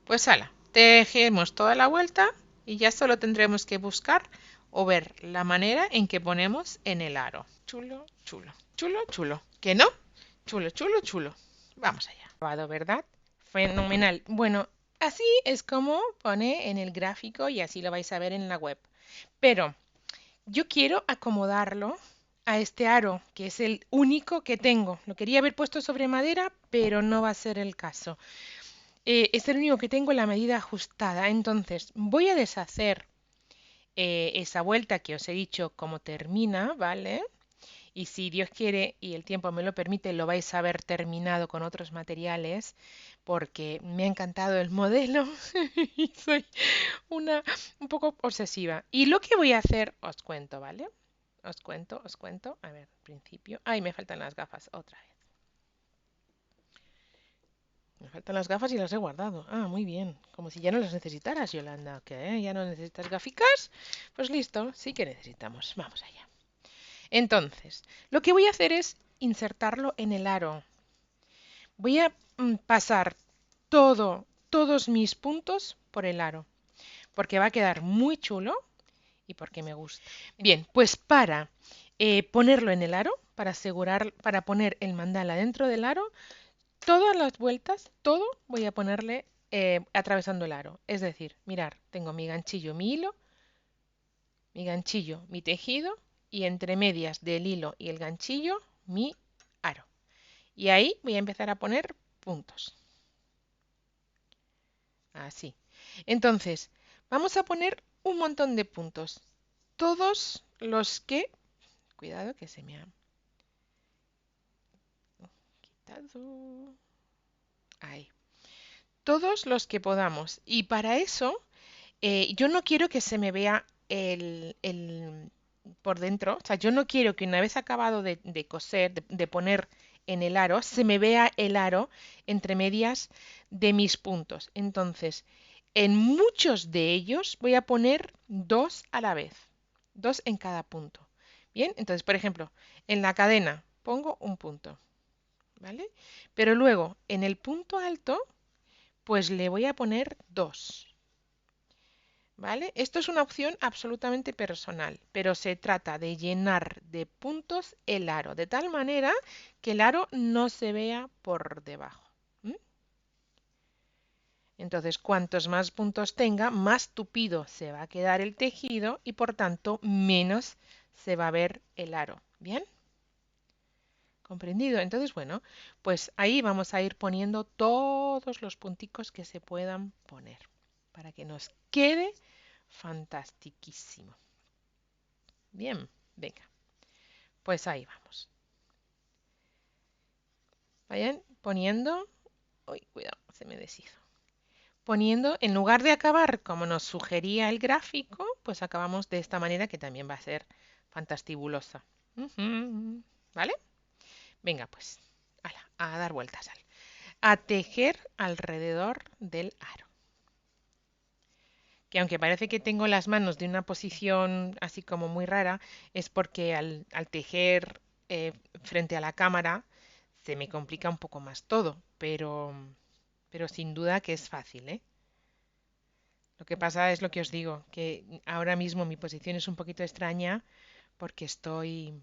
Pues ala, tejemos toda la vuelta y ya solo tendremos que buscar o ver la manera en que ponemos en el aro. Chulo, chulo, chulo, chulo. ¿Que no? Chulo, chulo, chulo. Vamos allá. ¿Verdad? Fenomenal. Bueno, así es como pone en el gráfico y así lo vais a ver en la web. Pero yo quiero acomodarlo a este aro, que es el único que tengo. Lo quería haber puesto sobre madera, pero no va a ser el caso. Es el único que tengo en la medida ajustada. Entonces, voy a deshacer esa vuelta que os he dicho cómo termina, ¿vale? Y si Dios quiere y el tiempo me lo permite, lo vais a ver terminado con otros materiales, porque me ha encantado el modelo y soy una un poco obsesiva. Y lo que voy a hacer, os cuento, ¿vale? Os cuento. A ver, al principio. Ay, me faltan las gafas, otra vez. Me faltan las gafas y las he guardado. Ah, muy bien. Como si ya no las necesitaras, Yolanda. ¿Qué? ¿Ya no necesitas gafas? Pues listo, sí que necesitamos. Vamos allá. Entonces, lo que voy a hacer es insertarlo en el aro. Voy a pasar todos mis puntos por el aro, porque va a quedar muy chulo y porque me gusta. Bien, pues para ponerlo en el aro, para asegurar, para poner el mandala dentro del aro, todas las vueltas, todo voy a ponerle atravesando el aro. Es decir, mirar, tengo mi ganchillo, mi hilo, mi ganchillo, mi tejido y entre medias del hilo y el ganchillo, mi aro. Y ahí voy a empezar a poner puntos. Así. Entonces, vamos a poner un montón de puntos. Todos los que... Cuidado que se me ha quitado. Ahí. Todos los que podamos. Y para eso, yo no quiero que se me vea por dentro. O sea, yo no quiero que una vez acabado de coser, de poner en el aro, se me vea el aro entre medias de mis puntos. Entonces, en muchos de ellos voy a poner dos a la vez, dos en cada punto. Bien, entonces, por ejemplo, en la cadena pongo un punto, ¿vale? Pero luego, en el punto alto, pues le voy a poner dos, ¿vale? Esto es una opción absolutamente personal, pero se trata de llenar de puntos el aro, de tal manera que el aro no se vea por debajo. Entonces, cuantos más puntos tenga, más tupido se va a quedar el tejido y por tanto menos se va a ver el aro. ¿Bien? ¿Comprendido? Entonces, bueno, pues ahí vamos a ir poniendo todos los punticos que se puedan poner para que nos quede fantastiquísimo. Bien, venga, pues ahí vamos. Vayan poniendo... Uy, cuidado, se me deshizo. Poniendo, en lugar de acabar como nos sugería el gráfico, pues acabamos de esta manera que también va a ser fantastibulosa. ¿Vale? Venga, pues, ala, a dar vueltas a tejer alrededor del aro. Que aunque parece que tengo las manos de una posición así como muy rara, es porque al tejer frente a la cámara se me complica un poco más todo, pero sin duda que es fácil, ¿eh? Lo que pasa es lo que os digo, que ahora mismo mi posición es un poquito extraña porque estoy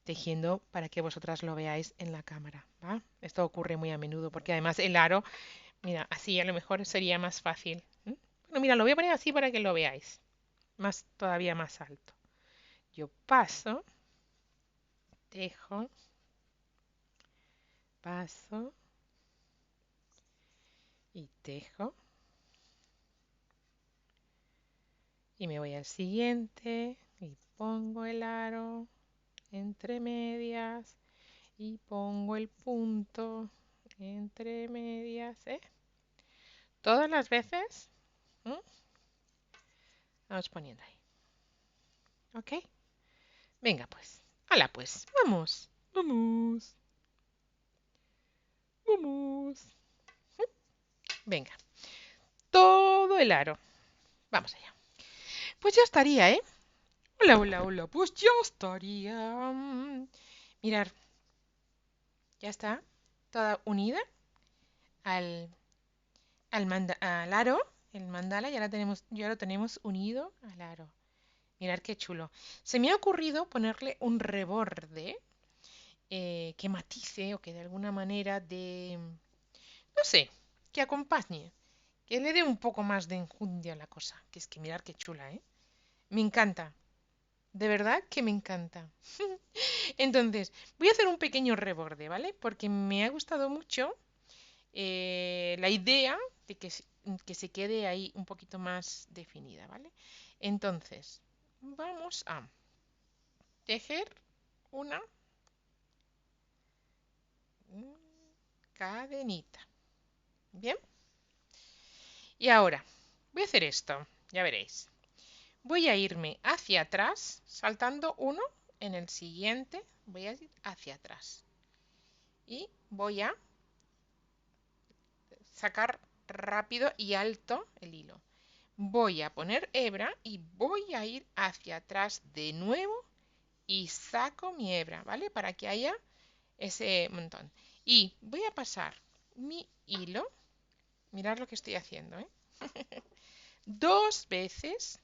tejiendo para que vosotras lo veáis en la cámara, ¿va? Esto ocurre muy a menudo porque además el aro, mira, así a lo mejor sería más fácil. Bueno, mira, lo voy a poner así para que lo veáis, más todavía más alto. Yo paso, tejo, paso y tejo y me voy al siguiente y pongo el aro entre medias y pongo el punto entre medias, ¿eh? Todas las veces, ¿m? Vamos poniendo ahí, ¿ok? Venga pues, hala pues, vamos, vamos, vamos. Venga, todo el aro, vamos allá. Pues ya estaría, ¿eh? Hola, hola, hola, pues ya estaría. Mirar, ya está, toda unida al, al aro, el mandala, ya lo tenemos unido al aro. Mirad qué chulo. Se me ha ocurrido ponerle un reborde que matice o que de alguna manera no sé, que acompañe, que le dé un poco más de enjundia a la cosa. Que es que mirad qué chula, ¿eh? Me encanta. De verdad que me encanta. Entonces, voy a hacer un pequeño reborde, ¿vale? Porque me ha gustado mucho la idea de que se quede ahí un poquito más definida, ¿vale? Entonces, vamos a tejer una cadenita. Bien, y ahora voy a hacer esto, ya veréis. Voy a irme hacia atrás, saltando uno en el siguiente, voy a ir hacia atrás. Y voy a sacar rápido y alto el hilo. Voy a poner hebra y voy a ir hacia atrás de nuevo y saco mi hebra, ¿vale? Para que haya ese montón. Y voy a pasar mi hilo, mirad lo que estoy haciendo, ¿eh? Dos veces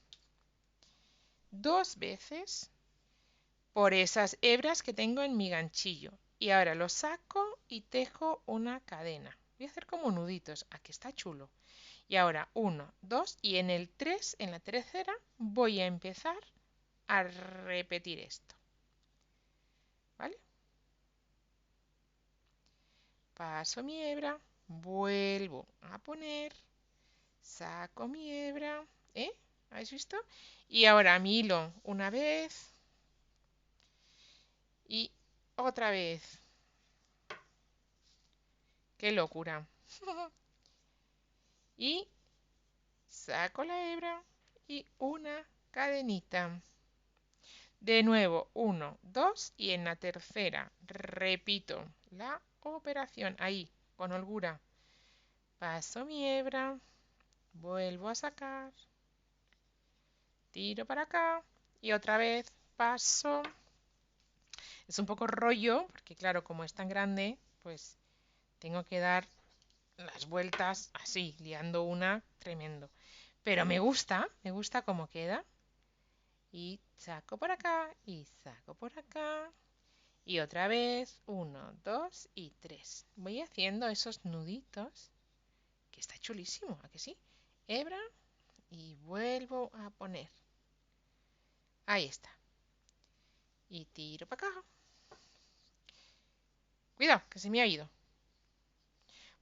por esas hebras que tengo en mi ganchillo. Y ahora lo saco y tejo una cadena. Voy a hacer como nuditos. Aquí está chulo. Y ahora 1, 2 y en el 3, en la tercera, voy a empezar a repetir esto. ¿Vale? Paso mi hebra, vuelvo a poner, saco mi hebra, ¿eh? ¿Habéis visto? Y ahora mi hilo una vez y otra vez. ¡Qué locura! Y saco la hebra y una cadenita. De nuevo, 1, 2 y en la tercera repito la operación. Ahí, con holgura. Paso mi hebra, vuelvo a sacar, tiro para acá y otra vez paso. Es un poco rollo, porque claro, como es tan grande, pues tengo que dar las vueltas así, liando una tremendo. Pero me gusta cómo queda. Y saco por acá y saco por acá. Y otra vez, 1, 2 y 3. Voy haciendo esos nuditos, que está chulísimo, ¿a que sí? Hebra y vuelvo a poner. Ahí está. Y tiro para acá. Cuidado, que se me ha ido.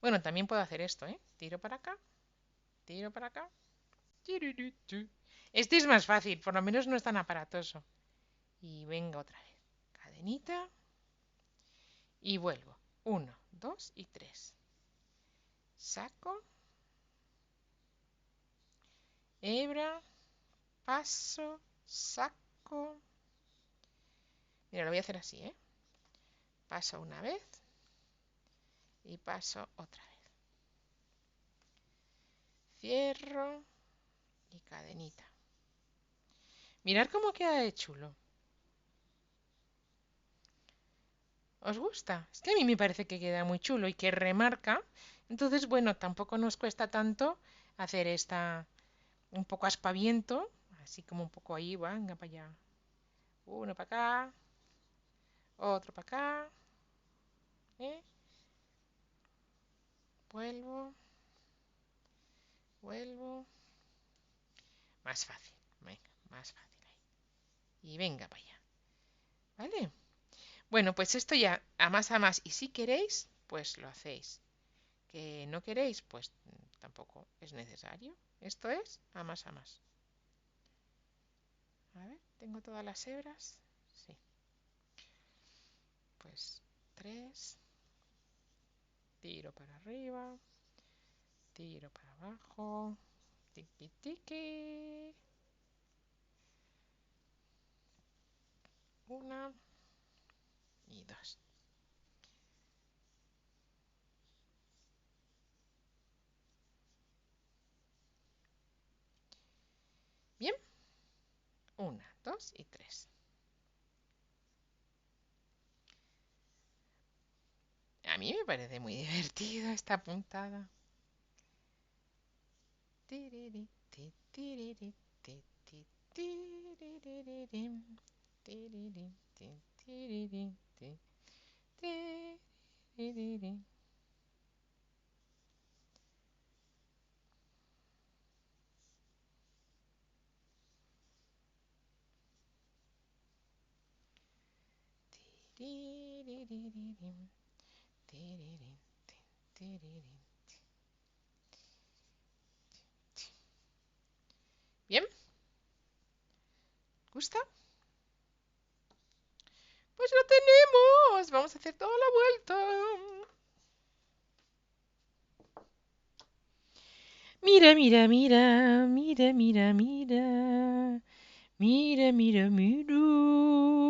Bueno, también puedo hacer esto, ¿eh? Tiro para acá, tiro para acá. Este es más fácil, por lo menos no es tan aparatoso. Y venga otra vez. Cadenita. Y vuelvo. 1, 2 y 3. Saco. Hebra. Paso. Saco. Mira, lo voy a hacer así, ¿eh? Paso una vez. Y paso otra vez. Cierro. Y cadenita. Mirad cómo queda de chulo. ¿Os gusta? Es que a mí me parece que queda muy chulo y que remarca. Entonces, bueno, tampoco nos cuesta tanto hacer esta un poco aspaviento, así como un poco ahí, venga para allá. Uno para acá, otro para acá, ¿eh? Vuelvo, vuelvo. Más fácil, venga, más fácil ahí. Y venga para allá, ¿vale? Bueno, pues esto ya a más. Y si queréis, pues lo hacéis. Que no queréis, pues tampoco es necesario. Esto es a más a más. A ver, ¿tengo todas las hebras? Sí. Pues 3, tiro para arriba, tiro para abajo, tiki tiki. Una y dos. Bien, una, dos y tres. A mí me parece muy divertida esta puntada. Tiriri, ti, tiriri, ti, ti, tiriririm, tiriri, ti, tiriri, ti, tiriririm. Tiriririm, tiririn, tiririn. Bien, ¿gusta? Pues lo tenemos. Vamos a hacer toda la vuelta. Mira, mira, mira, mira, mira, mira. Mira, mira, mira,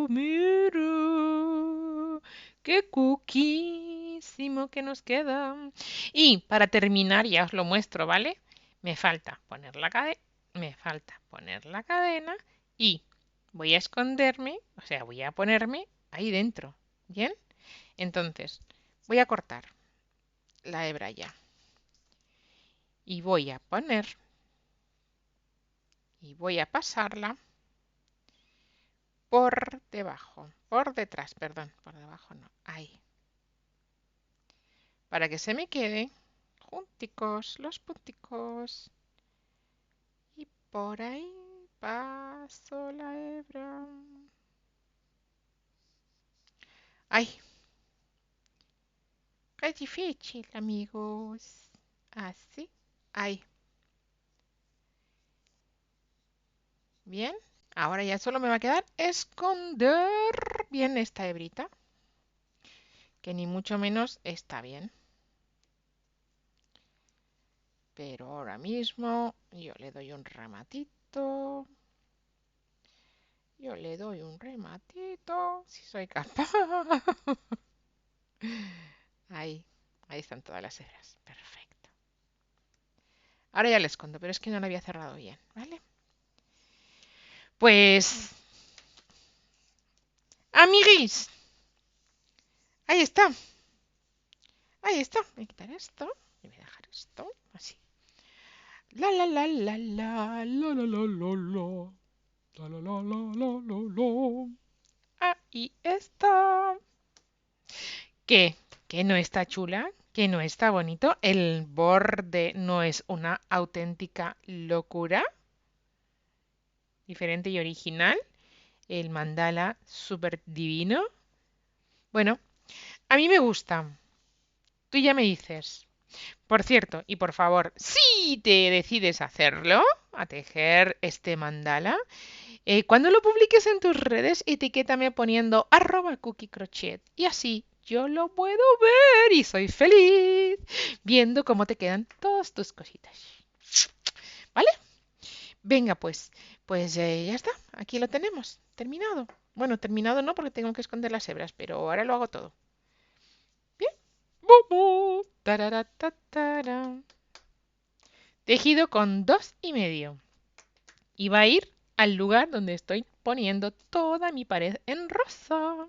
mira. Qué cookísimo que nos queda. Y para terminar, ya os lo muestro, ¿vale? Me falta poner la cadena, me falta poner la cadena y voy a esconderme, o sea, voy a ponerme ahí dentro. ¿Bien? Entonces, voy a cortar la hebra ya y voy a poner y voy a pasarla por debajo, por detrás, perdón, por debajo no, ahí, para que se me quede junticos los punticos y por ahí paso la hebra. Ay, qué difícil, amigos. Así, ahí, bien. Ahora ya solo me va a quedar esconder bien esta hebrita, que ni mucho menos está bien. Pero ahora mismo yo le doy un rematito. Yo le doy un rematito, si soy capaz. Ahí, ahí están todas las hebras. Perfecto. Ahora ya le escondo, pero es que no lo había cerrado bien, ¿vale? Pues, amiguis, ahí está. Ahí está. Voy a quitar esto y voy a dejar esto así. La la la la la la la la la la. La la la la la la la. Ahí está. ¿Qué? ¿Que no está chula? ¿Que no está bonito? ¿El borde no es una auténtica locura? Diferente y original. El mandala súper divino. Bueno, a mí me gusta. Tú ya me dices. Por cierto, y por favor, si te decides hacerlo, a tejer este mandala, cuando lo publiques en tus redes, etiquétame poniendo @cookiecrochet y así yo lo puedo ver y soy feliz viendo cómo te quedan todas tus cositas. ¿Vale? Venga, pues ya está. Aquí lo tenemos. Terminado. Bueno, terminado no porque tengo que esconder las hebras, pero ahora lo hago todo. Bien. ¡Vamos! Tararatatara. Tejido con 2,5. Y va a ir al lugar donde estoy poniendo toda mi pared en rosa.